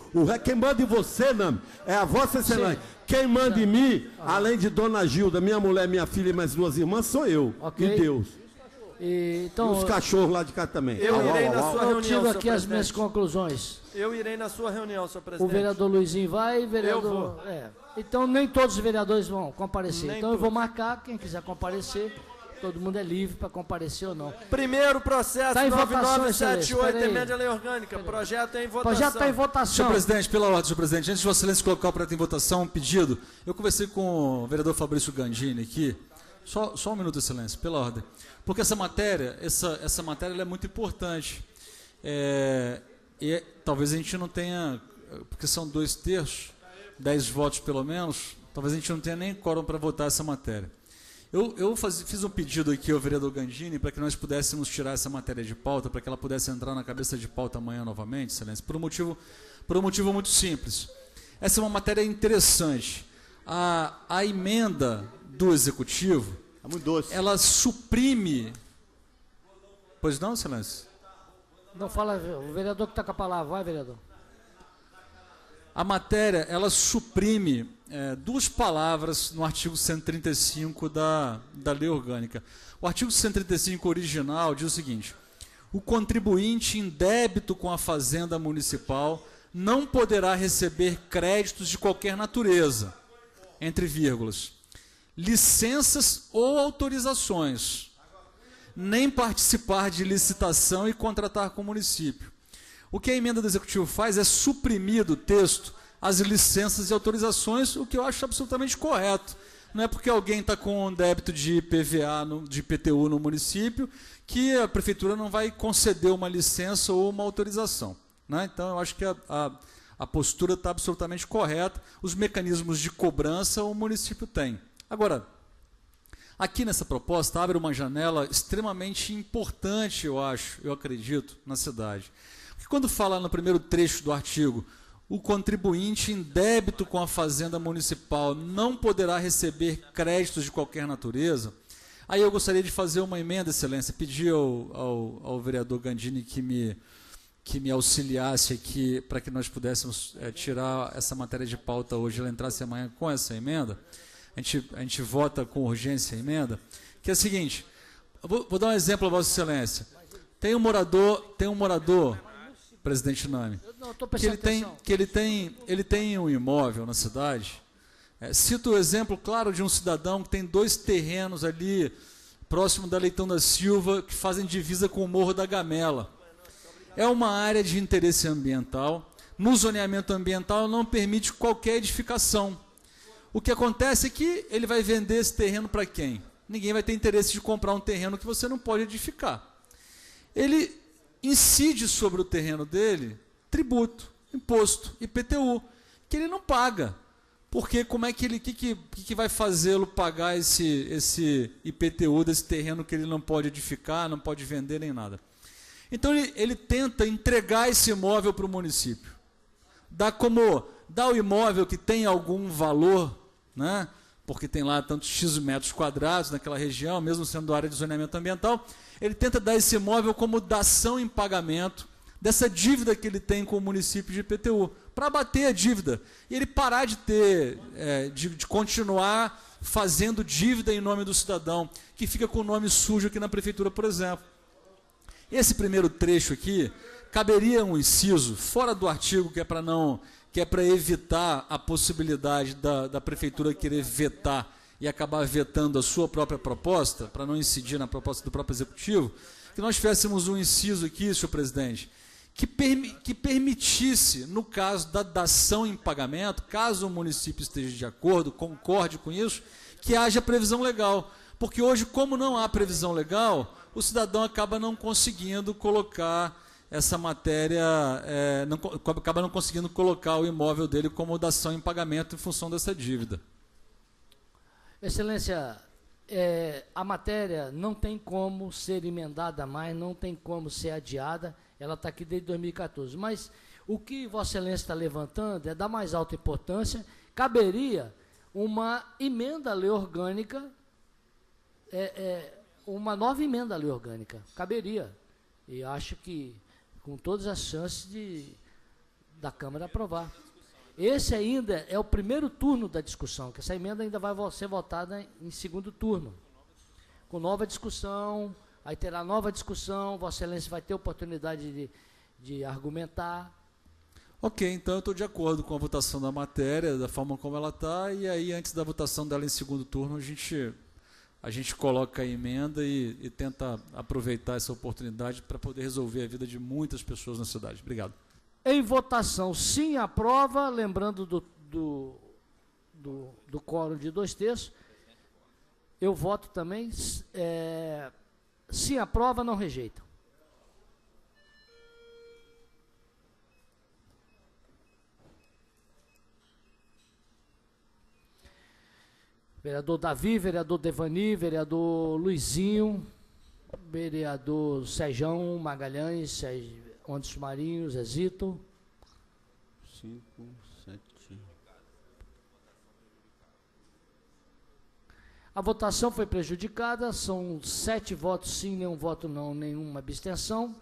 Quem manda em você, não, é a Vossa Excelência. Quem manda em mim, além de Dona Gilda, minha mulher, minha filha e mais duas irmãs, sou eu. E Deus. Então, e os cachorros lá de cá também. Eu irei na sua reunião, eu tiro aqui as minhas conclusões. Eu irei na sua reunião, senhor presidente. O vereador Luizinho vai, vereador... Eu vou. Então, nem todos os vereadores vão comparecer. Então, eu vou marcar, quem quiser comparecer... Todo mundo é livre para comparecer ou não. Primeiro processo, 9978, emenda a lei orgânica. Projeto em votação. Projeto está em votação. Senhor presidente, pela ordem, senhor presidente, antes de Vossa Excelência colocar o projeto em votação, um pedido. Eu conversei com o vereador Fabrício Gandini aqui. Só um minuto, Excelência, pela ordem. Porque essa matéria, essa matéria ela é muito importante. Talvez a gente não tenha, porque são 2/3, 10 votos pelo menos, talvez a gente não tenha nem quórum para votar essa matéria. Eu fiz um pedido aqui ao vereador Gandini para que nós pudéssemos tirar essa matéria de pauta, para que ela pudesse entrar na cabeça de pauta amanhã novamente, Excelência, por um motivo muito simples. Essa é uma matéria interessante. A emenda do Executivo, ela suprime... Pois não, Excelência? Não fala, o vereador que está com a palavra, vai, vereador. A matéria, ela suprime duas palavras no artigo 135 da Lei Orgânica. O artigo 135 original diz o seguinte: o contribuinte em débito com a Fazenda Municipal não poderá receber créditos de qualquer natureza, entre vírgulas, licenças ou autorizações, nem participar de licitação e contratar com o município. O que a emenda do Executivo faz é suprimir do texto as licenças e autorizações, o que eu acho absolutamente correto. Não é porque alguém está com um débito de IPVA, de IPTU no município, que a prefeitura não vai conceder uma licença ou uma autorização. Né? Então, eu acho que a postura está absolutamente correta. Os mecanismos de cobrança o município tem. Agora, aqui nessa proposta abre uma janela extremamente importante, eu acredito, na cidade. Porque quando fala no primeiro trecho do artigo, o contribuinte em débito com a Fazenda Municipal não poderá receber créditos de qualquer natureza, aí eu gostaria de fazer uma emenda, Excelência, pedir ao vereador Gandini que me auxiliasse aqui para que nós pudéssemos tirar essa matéria de pauta hoje, ela entrasse amanhã com essa emenda. A gente vota com urgência a emenda, que é a seguinte, vou dar um exemplo a Vossa Excelência. Tem um morador, presidente Nami, que ele tem um imóvel na cidade. Cito o exemplo claro de um cidadão que tem 2 terrenos ali, próximo da Leitão da Silva, que fazem divisa com o Morro da Gamela. É uma área de interesse ambiental. No zoneamento ambiental não permite qualquer edificação. O que acontece é que ele vai vender esse terreno para quem? Ninguém vai ter interesse de comprar um terreno que você não pode edificar. Ele incide sobre o terreno dele tributo, imposto, IPTU, que ele não paga. Porque como é que ele, que vai fazê-lo pagar esse IPTU desse terreno que ele não pode edificar, não pode vender nem nada? Então ele tenta entregar esse imóvel para o município. Dá o imóvel que tem algum valor, né? Porque tem lá tantos X metros quadrados naquela região, mesmo sendo área de zoneamento ambiental, ele tenta dar esse imóvel como dação em pagamento dessa dívida que ele tem com o município de IPTU, para abater a dívida. E ele parar de ter, de continuar fazendo dívida em nome do cidadão, que fica com o nome sujo aqui na prefeitura, por exemplo. Esse primeiro trecho aqui, caberia um inciso, fora do artigo, que é para evitar a possibilidade da prefeitura querer vetar e acabar vetando a sua própria proposta, para não incidir na proposta do próprio executivo, que nós tivéssemos um inciso aqui, senhor presidente, que permitisse, no caso da dação em pagamento, caso o município esteja de acordo, concorde com isso, que haja previsão legal. Porque hoje, como não há previsão legal, o cidadão acaba não conseguindo colocar essa matéria, acaba não conseguindo colocar o imóvel dele como dação em pagamento em função dessa dívida. Excelência, a matéria não tem como ser emendada mais, não tem como ser adiada, ela está aqui desde 2014. Mas o que Vossa Excelência está levantando é da mais alta importância, caberia uma emenda à lei orgânica, uma nova emenda à lei orgânica, caberia. E acho que com todas as chances da Câmara aprovar. Esse ainda é o primeiro turno da discussão, que essa emenda ainda vai ser votada em segundo turno, com nova discussão, aí terá nova discussão, Vossa Excelência vai ter oportunidade de argumentar. Ok, então eu estou de acordo com a votação da matéria, da forma como ela está, e aí antes da votação dela em segundo turno, a gente coloca a emenda e tenta aproveitar essa oportunidade para poder resolver a vida de muitas pessoas na cidade. Obrigado. Em votação, sim, aprova, lembrando do quórum de 2/3, eu voto também, sim, aprova, não rejeita. Vereador Davi, vereador Devani, vereador Luizinho, vereador Sejão Magalhães, Anderson Marinho, Zezito. 5, 7. A votação foi prejudicada, são 7 votos sim, nenhum voto não, nenhuma abstenção.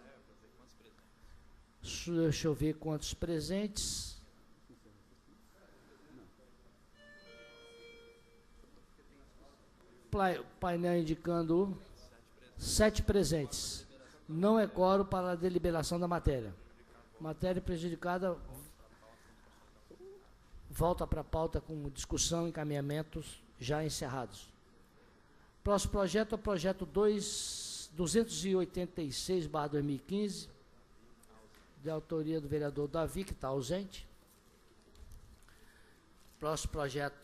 Deixa eu ver quantos presentes. Painel indicando 7 presentes. Não é quórum para a deliberação da matéria. Matéria prejudicada volta para a pauta com discussão e encaminhamentos já encerrados. Próximo projeto é o projeto 286/2015, de autoria do vereador Davi, que está ausente. Próximo projeto,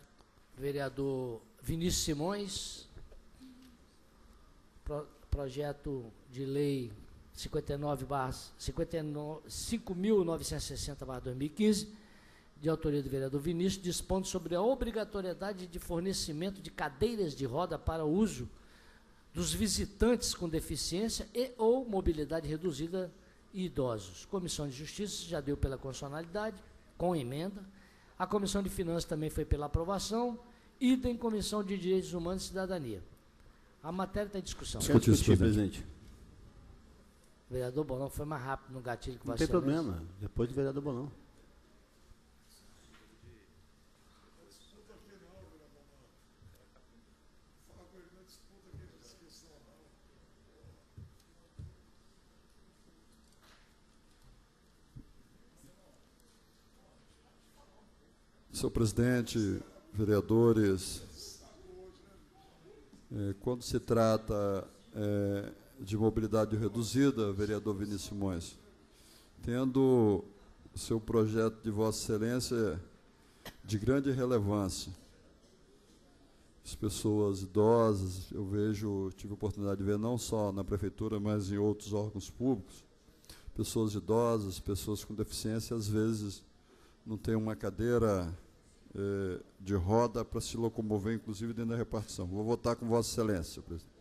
vereador Vinícius Simões, projeto de lei 5.960/2015, de autoria do vereador Vinícius, dispondo sobre a obrigatoriedade de fornecimento de cadeiras de roda para uso dos visitantes com deficiência e ou mobilidade reduzida e Idosos. Comissão de Justiça já deu pela constitucionalidade, com emenda. A Comissão de Finanças também foi pela aprovação. Idem Comissão de Direitos Humanos e Cidadania. A matéria está em discussão. Discutir, presidente. O vereador Bolão foi mais rápido no gatilho que Não tem problema, depois do vereador Bolão. Senhor presidente, vereadores, quando se trata de mobilidade reduzida, vereador Vinícius Simões, tendo o seu projeto de Vossa Excelência de grande relevância, as pessoas idosas, eu vejo, tive a oportunidade de ver não só na prefeitura, mas em outros órgãos públicos, pessoas idosas, pessoas com deficiência, às vezes não tem uma cadeira de roda para se locomover, inclusive dentro da repartição. Vou votar com Vossa Excelência, senhor presidente.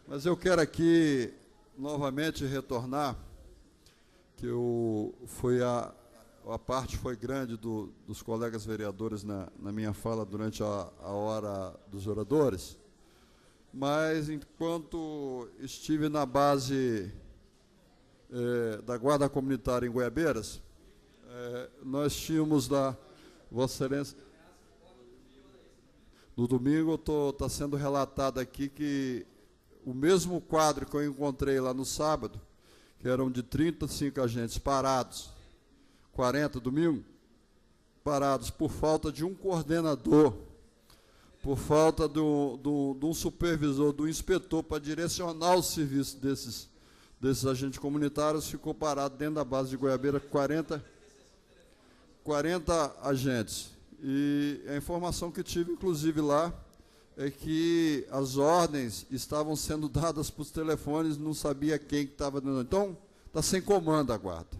Mas eu quero aqui novamente retornar, que a parte foi grande dos colegas vereadores na minha fala durante a hora dos oradores, mas enquanto estive na base da Guarda Comunitária em Goiabeiras, nós tínhamos lá, Vossa Excelência, no domingo está sendo relatado aqui que o mesmo quadro que eu encontrei lá no sábado, que eram de 35 agentes parados, 40 domingo, parados por falta de um coordenador, por falta de um supervisor, do inspetor para direcionar o serviço desses agentes comunitários, ficou parado dentro da base de Goiabeira 40 agentes. E a informação que tive, inclusive, lá, é que as ordens estavam sendo dadas para os telefones, não sabia quem que estava dando. Então, está sem comando a guarda.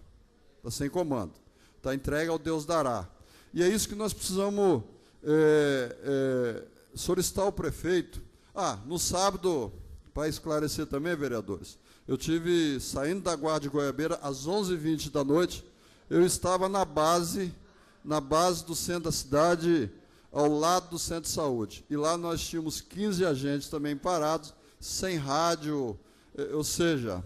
Está sem comando. Está entregue ao Deus dará. E é isso que nós precisamos solicitar ao prefeito. No sábado, para esclarecer também, vereadores, eu tive, saindo da Guarda de Goiabeira, às 11h20 da noite, eu estava na base do centro da cidade, ao lado do centro de saúde. E lá nós tínhamos 15 agentes também parados, sem rádio, ou seja,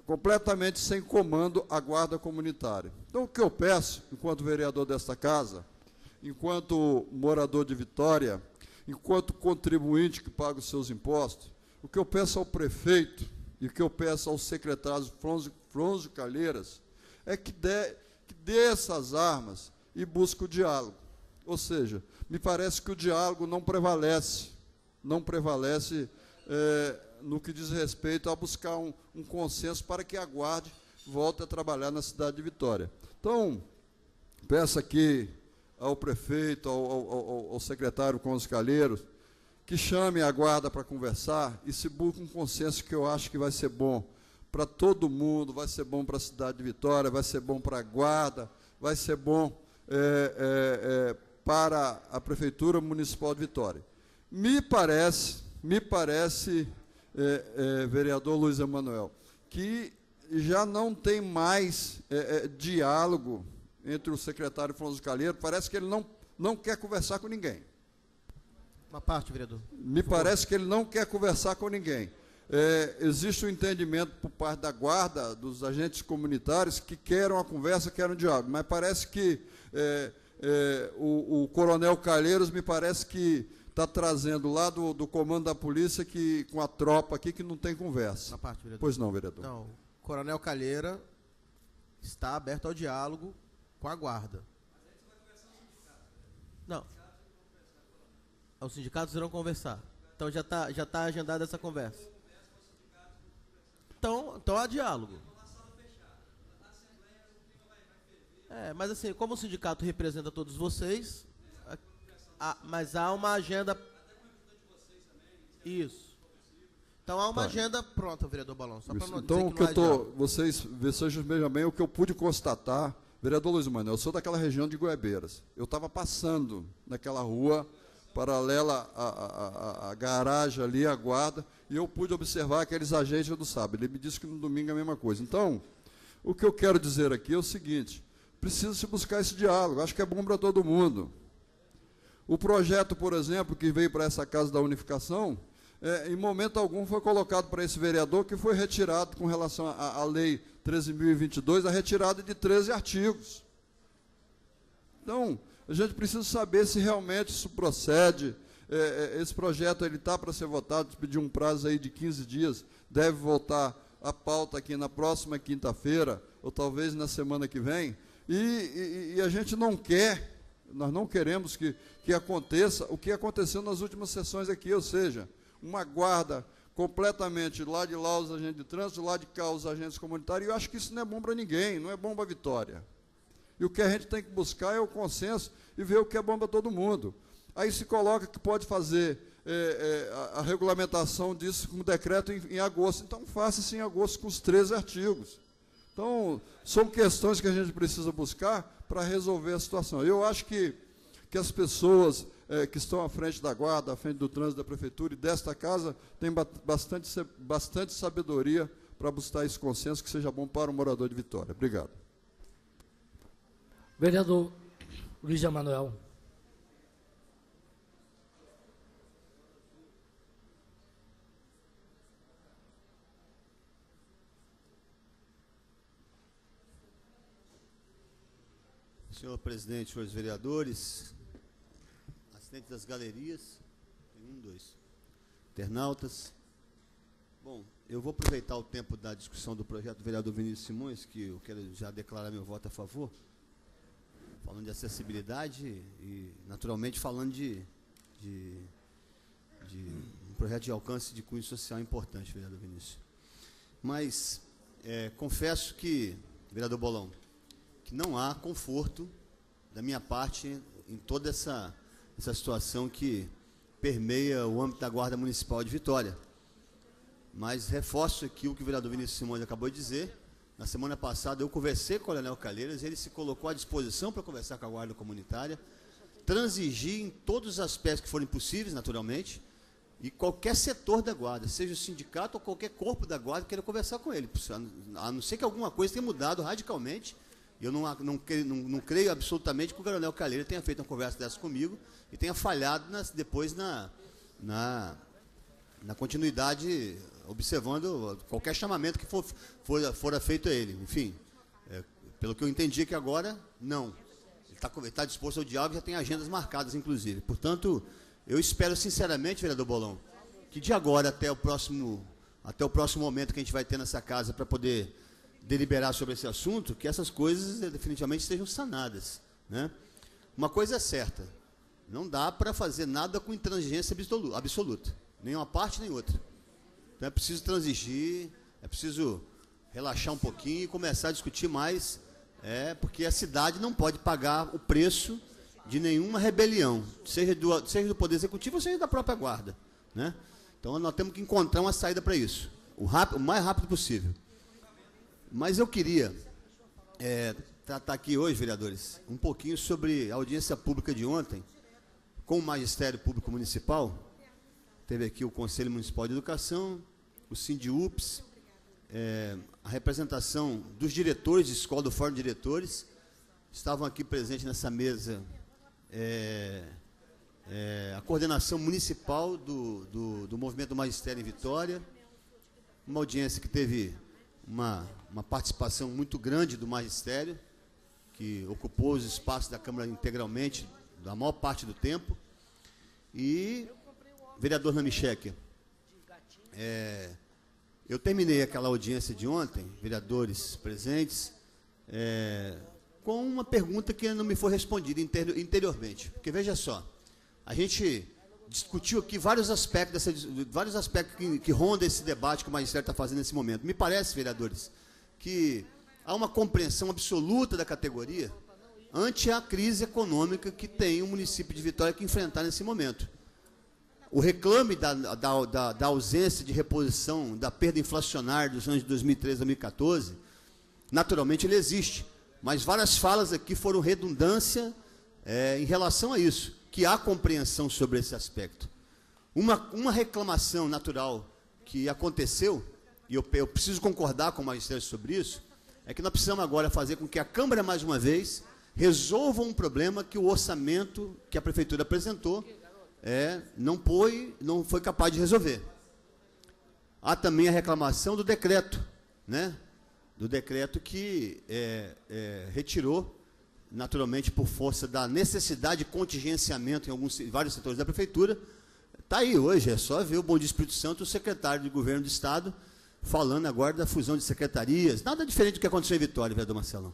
completamente sem comando a guarda comunitária. Então, o que eu peço, enquanto vereador desta casa, enquanto morador de Vitória, enquanto contribuinte que paga os seus impostos, o que eu peço ao prefeito e o que eu peço aos secretários Fronzo Calheiras é que dê essas armas e busque o diálogo. Ou seja, me parece que o diálogo não prevalece no que diz respeito a buscar um consenso para que a Guarda volte a trabalhar na cidade de Vitória. Então, peço aqui ao prefeito, ao secretário Fronzo Calheiros, que chame a Guarda para conversar e se busque um consenso que eu acho que vai ser bom para todo mundo, vai ser bom para a cidade de Vitória, vai ser bom para a Guarda, vai ser bom para a Prefeitura Municipal de Vitória. Me parece, vereador Luiz Emanuel, que já não tem mais diálogo entre o secretário Fronzo Calheiros, parece que ele não quer conversar com ninguém. Uma parte, vereador. Me parece que ele não quer conversar com ninguém. Existe um entendimento por parte da Guarda, dos agentes comunitários, que querem uma conversa, querem um diálogo, mas parece que o coronel Calheiros, me parece que está trazendo lá do comando da polícia, com a tropa aqui, que não tem conversa. Uma parte, vereador. Pois não, vereador. Não, o coronel Calheira está aberto ao diálogo com a Guarda. Não. Os sindicatos irão conversar. Então já tá agendada essa conversa. Então há diálogo. Mas assim, como o sindicato representa todos vocês, mas há uma agenda. Isso. Então há uma agenda pronta, vereador Balão. Só para não então, dizer que não vocês vejam bem o que eu pude constatar, vereador Luiz Manuel, eu sou daquela região de Goiabeiras. Eu estava passando naquela rua paralela à garagem ali, à guarda, e eu pude observar aqueles agentes do sábado. Ele me disse que no domingo é a mesma coisa. Então, o que eu quero dizer aqui é o seguinte: precisa-se buscar esse diálogo, acho que é bom para todo mundo. O projeto, por exemplo, que veio para essa Casa da Unificação, em momento algum foi colocado para esse vereador, que foi retirado com relação à Lei 13.022, a retirada de 13 artigos. Então, a gente precisa saber se realmente isso procede. Esse projeto está para ser votado, pedir um prazo aí de 15 dias, deve voltar à pauta aqui na próxima quinta-feira, ou talvez na semana que vem, e a gente não quer, nós não queremos que aconteça o que aconteceu nas últimas sessões aqui, ou seja, uma guarda completamente lá de lá os agentes de trânsito, lá de cá os agentes comunitários, e eu acho que isso não é bom para ninguém, não é bom para a Vitória. E o que a gente tem que buscar é o consenso e ver o que é bom para todo mundo. Aí se coloca que pode fazer a regulamentação disso como decreto em agosto. Então, faça-se em agosto com os 13 artigos. Então, são questões que a gente precisa buscar para resolver a situação. Eu acho que as pessoas que estão à frente da guarda, à frente do trânsito da prefeitura e desta casa, têm bastante sabedoria para buscar esse consenso que seja bom para o morador de Vitória. Obrigado. Vereador Luiz Emanuel. Senhor presidente, senhores vereadores, assistentes das galerias, internautas. Bom, eu vou aproveitar o tempo da discussão do projeto do vereador Vinícius Simões, que eu quero já declarar meu voto a favor, falando de acessibilidade e, naturalmente, falando de um projeto de alcance de cunho social importante, vereador Vinícius. Mas, confesso que, vereador Bolão, que não há conforto da minha parte em toda essa situação que permeia o âmbito da Guarda Municipal de Vitória. Mas reforço aqui o que o vereador Vinícius Simões acabou de dizer. Na semana passada eu conversei com o Coronel Calheiros, ele se colocou à disposição para conversar com a Guarda Comunitária, transigir em todos os aspectos que forem possíveis, naturalmente, e qualquer setor da Guarda, seja o sindicato ou qualquer corpo da Guarda, queira conversar com ele, a não ser que alguma coisa tenha mudado radicalmente. Eu não creio absolutamente que o Coronel Calheira tenha feito uma conversa dessa comigo e tenha falhado depois na continuidade, observando qualquer chamamento que fora feito a ele. Enfim, pelo que eu entendi aqui agora, não. Ele está disposto ao diálogo e já tem agendas marcadas, inclusive. Portanto, eu espero sinceramente, vereador Bolão, que de agora até o próximo momento que a gente vai ter nessa casa para poder deliberar sobre esse assunto, que essas coisas definitivamente estejam sanadas, né? Uma coisa é certa, não dá para fazer nada com intransigência absoluta, nem uma parte nem outra. Então é preciso transigir, é preciso relaxar um pouquinho e começar a discutir mais, porque a cidade não pode pagar o preço de nenhuma rebelião, seja do Poder Executivo ou seja da própria Guarda, né? Então nós temos que encontrar uma saída para isso, o mais rápido possível. Mas eu queria tratar aqui hoje, vereadores, um pouquinho sobre a audiência pública de ontem, com o Magistério Público Municipal. Teve aqui o Conselho Municipal de Educação, o Sindiups, a representação dos diretores de escola, do Fórum de Diretores. Estavam aqui presentes nessa mesa a coordenação municipal do movimento do Magistério em Vitória, uma audiência que teve uma participação muito grande do magistério, que ocupou os espaços da Câmara integralmente, da maior parte do tempo. E, vereador Namichek, eu terminei aquela audiência de ontem, vereadores presentes, com uma pergunta que não me foi respondida interiormente. Porque, veja só, a gente discutiu aqui vários aspectos que rondam esse debate que o magistério está fazendo nesse momento. Me parece, vereadores, que há uma compreensão absoluta da categoria ante a crise econômica que tem o município de Vitória que enfrentar nesse momento. O reclame da ausência de reposição da perda inflacionária dos anos de 2013 a 2014, naturalmente ele existe, mas várias falas aqui foram redundância em relação a isso. que há compreensão sobre esse aspecto. Uma reclamação natural que aconteceu, e eu preciso concordar com o magistério sobre isso, é que nós precisamos agora fazer com que a Câmara, mais uma vez, resolva um problema que o orçamento que a Prefeitura apresentou não foi capaz de resolver. Há também a reclamação do decreto, né? Do decreto que retirou, naturalmente por força da necessidade de contingenciamento em vários setores da Prefeitura. Está aí hoje, é só ver o Bom Dia Espírito Santo, o secretário de Governo do Estado, falando agora da fusão de secretarias. Nada diferente do que aconteceu em Vitória, vereador Marcelão.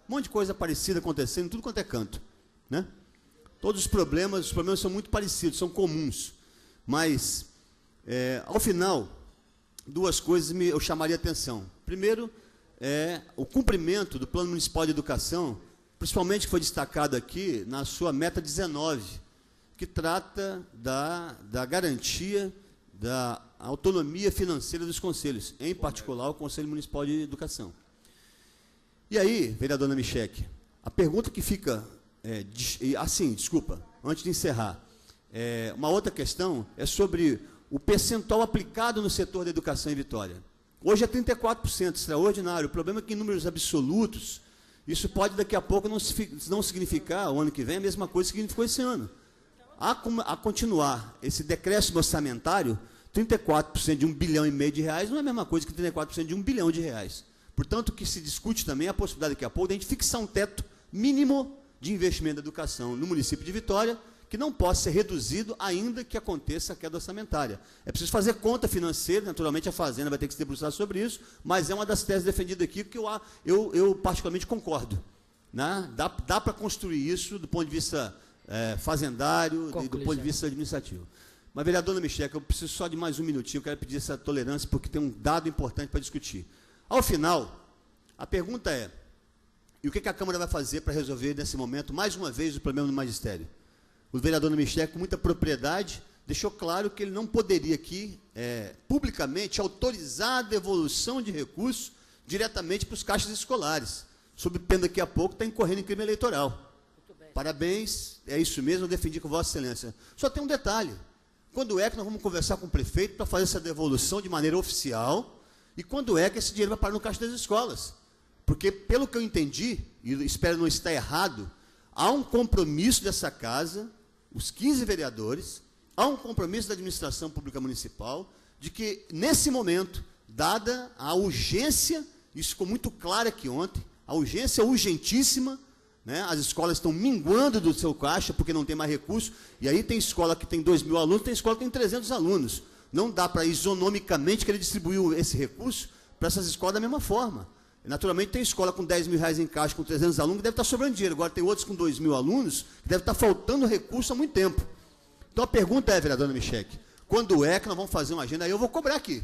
Um monte de coisa parecida acontecendo em tudo quanto é canto, né? Todos os problemas são muito parecidos, são comuns. Mas, ao final, duas coisas eu chamaria a atenção. Primeiro, o cumprimento do Plano Municipal de Educação, principalmente que foi destacado aqui na sua meta 19, que trata da garantia da autonomia financeira dos conselhos, em particular o Conselho Municipal de Educação. E aí, vereador Namichek, a pergunta que fica, antes de encerrar, uma outra questão é sobre o percentual aplicado no setor da educação em Vitória. Hoje é 34%, extraordinário. O problema é que em números absolutos, isso pode daqui a pouco não significar, o ano que vem, a mesma coisa que significou esse ano. A continuar esse decréscimo orçamentário, 34% de R$1,5 bilhão não é a mesma coisa que 34% de R$1 bilhão. Portanto, o que se discute também é a possibilidade daqui a pouco de a gente fixar um teto mínimo de investimento da educação no município de Vitória, que não possa ser reduzido ainda que aconteça a queda orçamentária. É preciso fazer conta financeira, naturalmente a Fazenda vai ter que se debruçar sobre isso, mas é uma das teses defendidas aqui que eu particularmente concordo, né? Dá para construir isso do ponto de vista fazendário e do ponto de vista administrativo. Mas, vereador Namichek, eu preciso só de mais um minutinho, eu quero pedir essa tolerância, porque tem um dado importante para discutir. Ao final, a pergunta é, e o que a Câmara vai fazer para resolver, nesse momento, mais uma vez, o problema do magistério? O vereador Namichek, com muita propriedade, deixou claro que ele não poderia aqui, publicamente, autorizar a devolução de recursos diretamente para os caixas escolares, sob pena daqui a pouco está incorrendo em crime eleitoral. Parabéns, é isso mesmo, eu defendi com Vossa Excelência. Só tem um detalhe, quando é que nós vamos conversar com o prefeito para fazer essa devolução de maneira oficial, e quando é que esse dinheiro vai parar no caixa das escolas? Porque, pelo que eu entendi, e espero não estar errado, há um compromisso dessa casa, os 15 vereadores, há um compromisso da administração pública municipal, de que, nesse momento, dada a urgência, isso ficou muito claro aqui ontem, a urgência urgentíssima, né? As escolas estão minguando do seu caixa, porque não tem mais recurso, e aí tem escola que tem 2.000 alunos, tem escola que tem 300 alunos. Não dá para, isonomicamente, querer distribuir esse recurso para essas escolas da mesma forma. Naturalmente, tem escola com R$10.000 em caixa, com 300 alunos, que deve estar sobrando dinheiro. Agora, tem outros com 2.000 alunos, que deve estar faltando recurso há muito tempo. Então, a pergunta é, vereador Namichek, quando é que nós vamos fazer uma agenda? Aí eu vou cobrar aqui.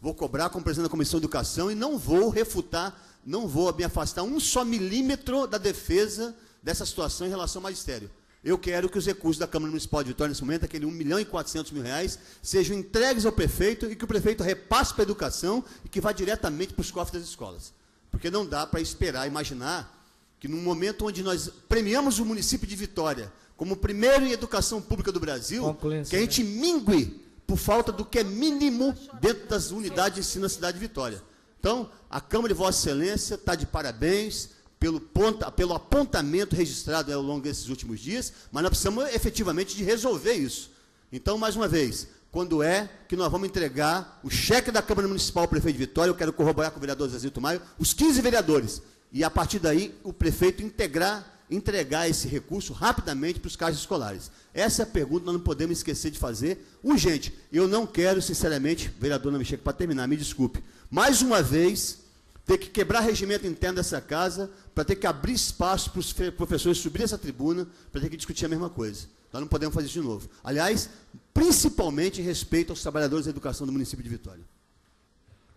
Vou cobrar como presidente da Comissão de Educação e não vou refutar, não vou me afastar um só milímetro da defesa dessa situação em relação ao magistério. Eu quero que os recursos da Câmara Municipal de Vitória, nesse momento, aquele R$1.400.000, sejam entregues ao prefeito e que o prefeito repasse para a educação e que vá diretamente para os cofres das escolas. Porque não dá para esperar, imaginar que num momento onde nós premiamos o município de Vitória como o primeiro em educação pública do Brasil, que a gente mingue por falta do que é mínimo dentro das unidades de ensino na cidade de Vitória. Então, a Câmara de Vossa Excelência está de parabéns pelo apontamento registrado ao longo desses últimos dias, mas nós precisamos efetivamente de resolver isso. Então, mais uma vez, quando é que nós vamos entregar o cheque da Câmara Municipal ao prefeito de Vitória, eu quero corroborar com o vereador Zezito Maio, os 15 vereadores, e a partir daí o prefeito entregar esse recurso rapidamente para os caixas escolares. Essa é a pergunta que nós não podemos esquecer de fazer, urgente. Eu não quero, sinceramente, vereador Namichek, para terminar, me desculpe, mais uma vez, ter que quebrar regimento interno dessa casa, para ter que abrir espaço para os professores subirem essa tribuna, para ter que discutir a mesma coisa. Nós não podemos fazer isso de novo. Aliás, principalmente em respeito aos trabalhadores da educação do município de Vitória.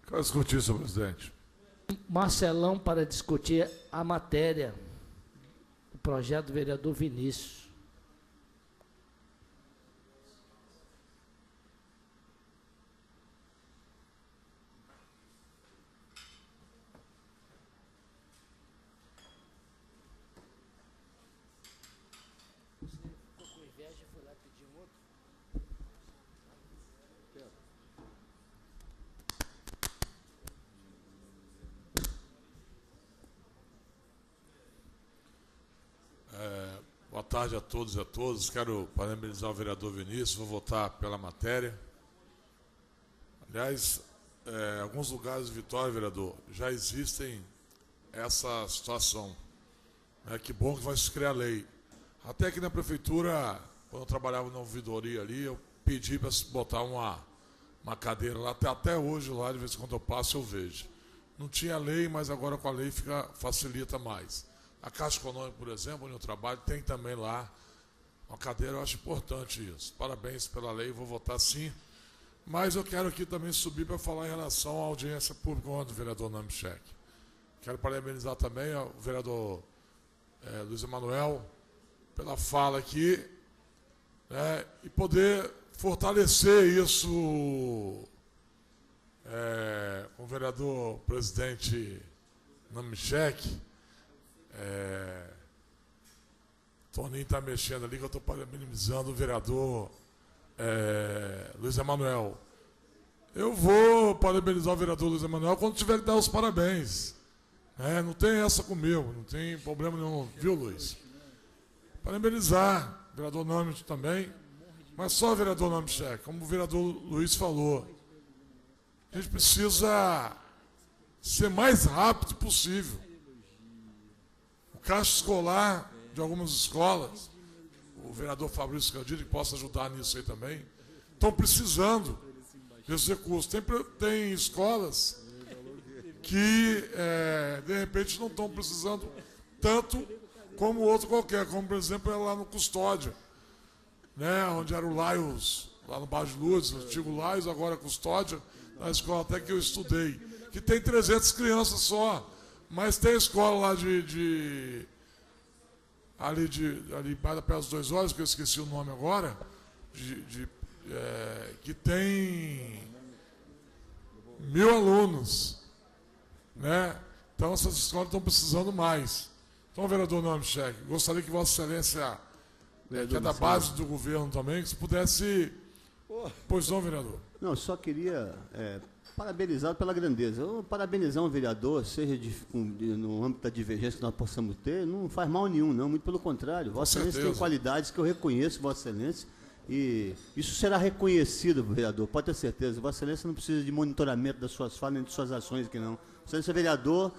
Quero discutir, senhor presidente. Marcelão, para discutir a matéria, o projeto do vereador Vinícius. tarde a todos e a todas. Quero parabenizar o vereador Vinícius, vou votar pela matéria. Aliás, alguns lugares de Vitória, vereador, já existem essa situação. Que bom que vai se criar lei. Até aqui na prefeitura, quando eu trabalhava na ouvidoria ali, eu pedi para botar uma cadeira lá, até hoje lá, de vez em quando eu passo eu vejo. Não tinha lei, mas agora com a lei facilita mais. A Caixa Econômica, por exemplo, onde eu trabalho, tem também lá uma cadeira, eu acho importante isso. Parabéns pela lei, vou votar sim. Mas eu quero aqui também subir para falar em relação à audiência pública do vereador Namchek. Quero parabenizar também o vereador Luiz Emanuel pela fala aqui, né, e poder fortalecer isso com o vereador presidente Namchek. Toninho está mexendo ali, que eu estou parabenizando o vereador Luiz Emanuel. Eu vou parabenizar o vereador Luiz Emanuel quando tiver que dar os parabéns. Não tem essa comigo, não tem problema nenhum, viu, Luiz? Parabenizar o vereador Namchek também, mas só o vereador Namchek, como o vereador Luiz falou. A gente precisa ser mais rápido possível. O caixa escolar de algumas escolas, o vereador Fabrício Candido, que possa ajudar nisso aí também, estão precisando desses recursos. Tem escolas que, de repente, não estão precisando tanto como outro qualquer, como, por exemplo, lá no Custódia, né, onde era o Laios, lá no Baixo de Lourdes, o antigo Laios, agora Custódia, na escola até que eu estudei, que tem 300 crianças só, mas tem escola lá ali perto dos 2 olhos, que eu esqueci o nome agora, que tem 1000 alunos, né? Então essas escolas estão precisando mais. Então, vereador Namchek, gostaria que Vossa Excelência, que é da base do governo também, que se pudesse... Pois não, vereador? Não, eu só queria parabenizar pela grandeza. Parabenizar um vereador, seja no âmbito da divergência que nós possamos ter, não faz mal nenhum, não, muito pelo contrário. Vossa Excelência tem qualidades que eu reconheço, Vossa Excelência, e isso será reconhecido, vereador, pode ter certeza. Vossa Excelência não precisa de monitoramento das suas falas nem de suas ações aqui, não. Vossa Excelência é vereador,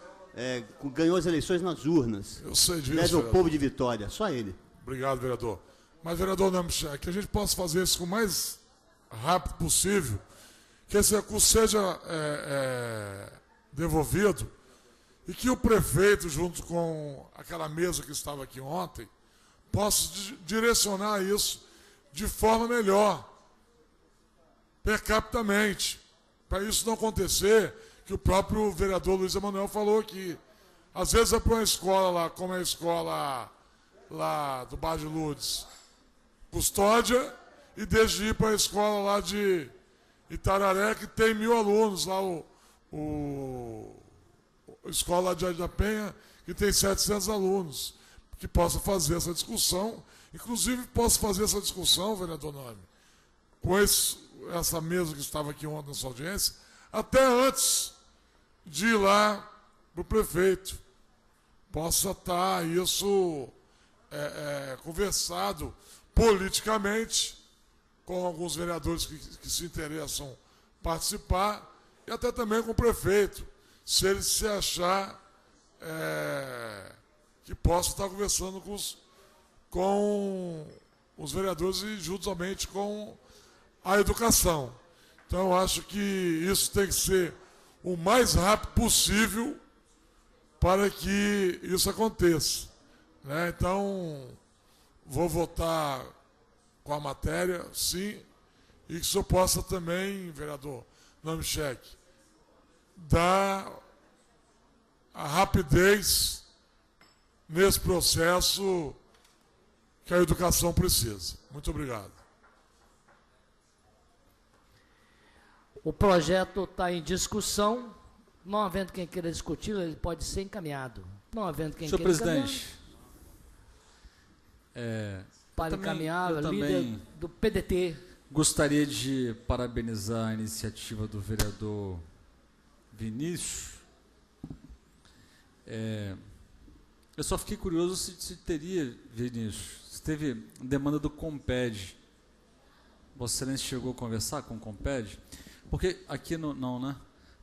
ganhou as eleições nas urnas. Eu sei disso, deve ao povo de Vitória, só ele. Obrigado, vereador. Mas, vereador Namchek, que a gente possa fazer isso com o mais rápido possível, que esse recurso seja devolvido e que o prefeito, junto com aquela mesa que estava aqui ontem, possa direcionar isso de forma melhor, percapitamente, para isso não acontecer, que o próprio vereador Luiz Emanuel falou aqui. Às vezes é para uma escola lá, como é a escola lá do Baixo de Lourdes, Custódia, e deixa de ir para a escola lá de Itararé, que tem 1000 alunos, lá a escola de Jardim da Penha, que tem 700 alunos, que possa fazer essa discussão, inclusive possa fazer essa discussão, vereador Nome, com essa mesa que estava aqui ontem na sua audiência, até antes de ir lá para o prefeito. Possa estar isso conversado politicamente com alguns vereadores que se interessam participar e até também com o prefeito, se ele se achar que possa estar conversando com os vereadores e juntamente com a educação. Então, eu acho que isso tem que ser o mais rápido possível para que isso aconteça, né? Então, vou votar com a matéria, sim, e que o senhor possa também, vereador Namchek, dar a rapidez nesse processo que a educação precisa. Muito obrigado. O projeto está em discussão. Não havendo quem queira discutir, ele pode ser encaminhado. Não havendo quem Senhor queira presidente, para encaminhar a líder do PDT. Gostaria de parabenizar a iniciativa do vereador Vinícius. Eu só fiquei curioso se teria, Vinícius, se teve demanda do Comped. Vossa Excelência chegou a conversar com o Comped? Porque aqui não, né?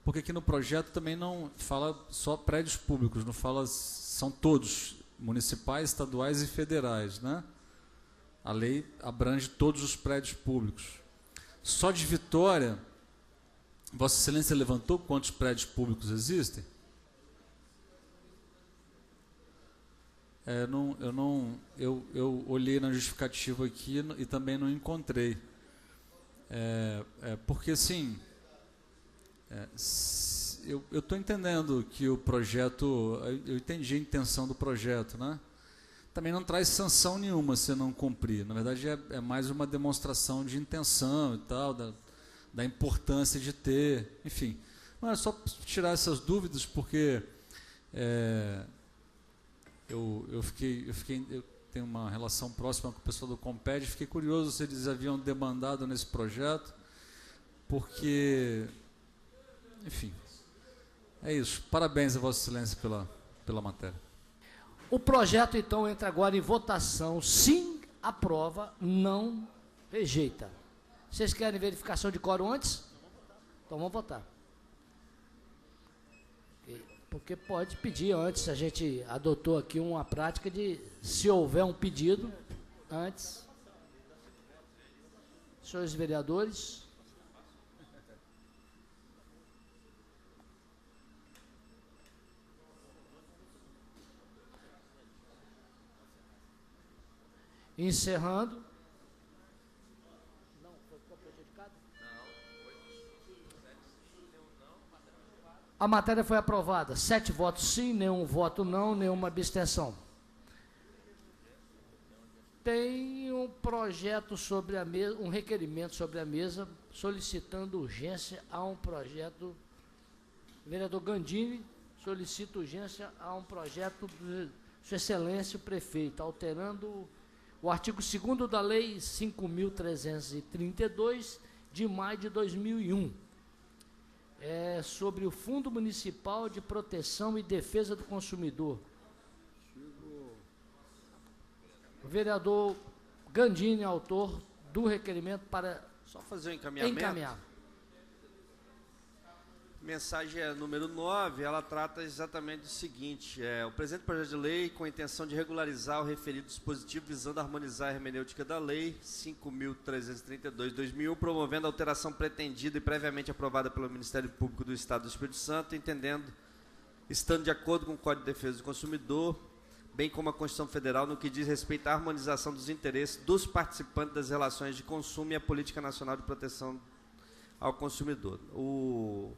Porque aqui no projeto também não fala só prédios públicos, não fala, são todos, municipais, estaduais e federais, né? A lei abrange todos os prédios públicos. Só de Vitória, Vossa Excelência levantou quantos prédios públicos existem? Eu olhei na justificativa aqui e também não encontrei. Porque, assim, eu estou entendendo que o projeto, eu entendi a intenção do projeto, né? Também não traz sanção nenhuma se não cumprir. Na verdade, é mais uma demonstração de intenção e tal, da importância de ter, enfim. Não, é só tirar essas dúvidas, porque eu tenho uma relação próxima com o pessoal do Comped, fiquei curioso se eles haviam demandado nesse projeto, porque, enfim, é isso. Parabéns a Vossa Excelência pela matéria. O projeto, então, entra agora em votação. Sim, aprova, não rejeita. Vocês querem verificação de quórum antes? Então vamos votar. Porque pode pedir antes, a gente adotou aqui uma prática de, se houver um pedido, antes. Senhores vereadores. Encerrando. A matéria foi aprovada. 7 votos sim, nenhum voto não, nenhuma abstenção. Tem um projeto sobre a mesa, um requerimento sobre a mesa, solicitando urgência a um projeto. O vereador Gandini solicita urgência a um projeto de Sua Excelência o Prefeito, alterando o artigo 2º da Lei 5.332, de maio de 2001. Sobre o Fundo Municipal de Proteção e Defesa do Consumidor. O vereador Gandini, autor do requerimento, para só fazer o encaminhar. Mensagem número 9, ela trata exatamente do seguinte: o presente projeto de lei, com a intenção de regularizar o referido dispositivo, visando harmonizar a hermenêutica da Lei 5.332/2001, promovendo a alteração pretendida e previamente aprovada pelo Ministério Público do Estado do Espírito Santo, estando de acordo com o Código de Defesa do Consumidor, bem como a Constituição Federal, no que diz respeito à harmonização dos interesses dos participantes das relações de consumo e a Política Nacional de Proteção ao Consumidor. O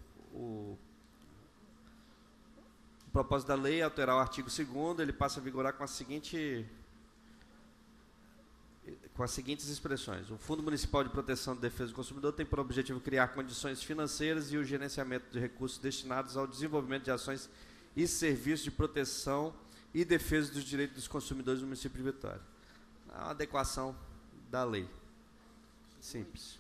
propósito da lei é alterar o artigo 2º, ele passa a vigorar com as seguintes expressões. O Fundo Municipal de Proteção e Defesa do Consumidor tem por objetivo criar condições financeiras e o gerenciamento de recursos destinados ao desenvolvimento de ações e serviços de proteção e defesa dos direitos dos consumidores do município de Vitória. É uma adequação da lei. Simples.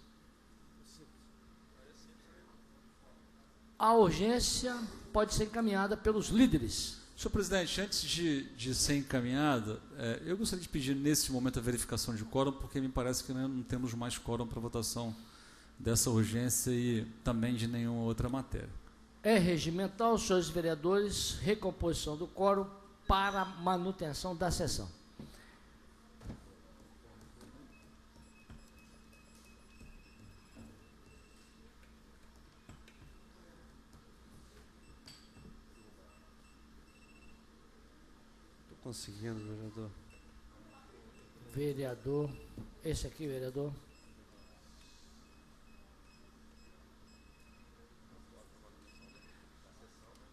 A urgência pode ser encaminhada pelos líderes. Senhor presidente, antes de ser encaminhada, eu gostaria de pedir nesse momento a verificação de quórum, porque me parece que não temos mais quórum para votação dessa urgência e também de nenhuma outra matéria. É regimental, senhores vereadores, recomposição do quórum para manutenção da sessão. Conseguindo, vereador. Vereador, esse aqui, vereador.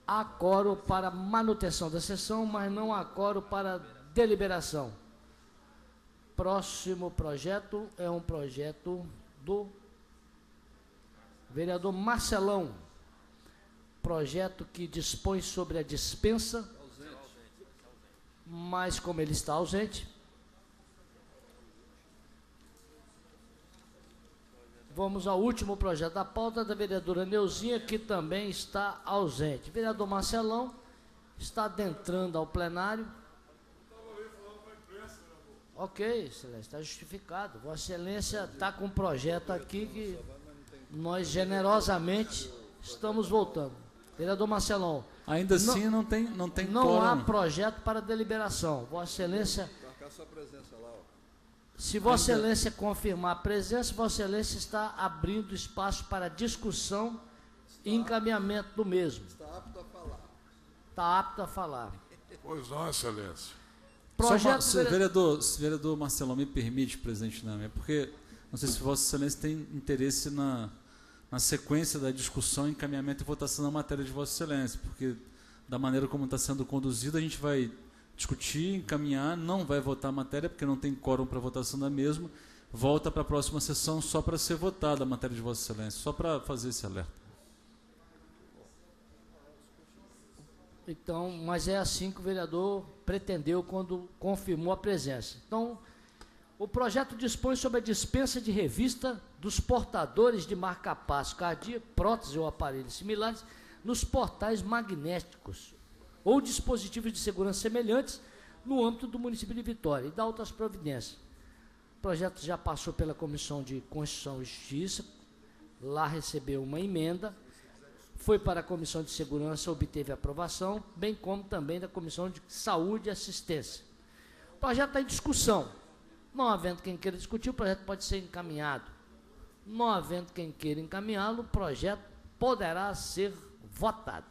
Há quórum para manutenção da sessão, mas não há quórum para deliberação. Próximo projeto é um projeto do vereador Marcelão. Projeto que dispõe sobre a dispensa, mas como ele está ausente, vamos ao último projeto da pauta da vereadora Neuzinha, que também está ausente. O vereador Marcelão está adentrando ao plenário Ok, Excelência, está justificado. Vossa Excelência está com um projeto aqui que nós generosamente estamos voltando. Vereador Marcelão. Ainda assim não tem Não há quórum. projeto para deliberação. Vossa Excelência. Se Vossa Excelência confirmar a presença, Vossa Excelência está abrindo espaço para discussão e encaminhamento do mesmo. Está apto a falar. Está apto a falar. Pois não, Excelência. Projeto Se o vereador Marcelão me permite, presidente Nami, é porque não sei se Vossa Excelência tem interesse na sequência da discussão, encaminhamento e votação da matéria de Vossa Excelência, porque da maneira como está sendo conduzida, a gente vai discutir, encaminhar, não vai votar a matéria, porque não tem quórum para votação da mesma, volta para a próxima sessão só para ser votada a matéria de Vossa Excelência, só para fazer esse alerta. Então, mas é assim que o vereador pretendeu quando confirmou a presença. Então, o projeto dispõe sobre a dispensa de revista dos portadores de marca-passo cardíaco, prótese ou aparelhos similares nos portais magnéticos ou dispositivos de segurança semelhantes no âmbito do município de Vitória e dá outras providências. O projeto já passou pela Comissão de Constituição e Justiça, lá recebeu uma emenda, foi para a Comissão de Segurança, obteve aprovação, bem como também da Comissão de Saúde e Assistência. O projeto está em discussão. Não havendo quem queira discutir, o projeto pode ser encaminhado. Não havendo quem queira encaminhá-lo, o projeto poderá ser votado.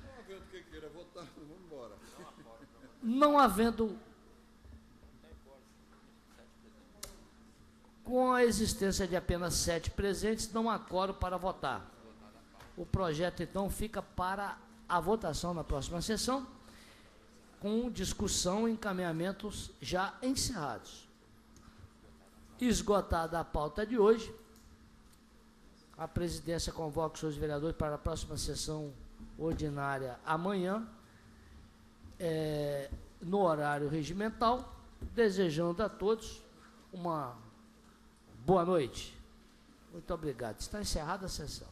Não havendo quem queira votar, vamos embora. Não havendo, com a existência de apenas 7 presentes, não há quórum para votar. O projeto, então, fica para a votação na próxima sessão, com discussão e encaminhamentos já encerrados. Esgotada a pauta de hoje, a presidência convoca os seus vereadores para a próxima sessão ordinária amanhã, no horário regimental, desejando a todos uma boa noite. Muito obrigado. Está encerrada a sessão.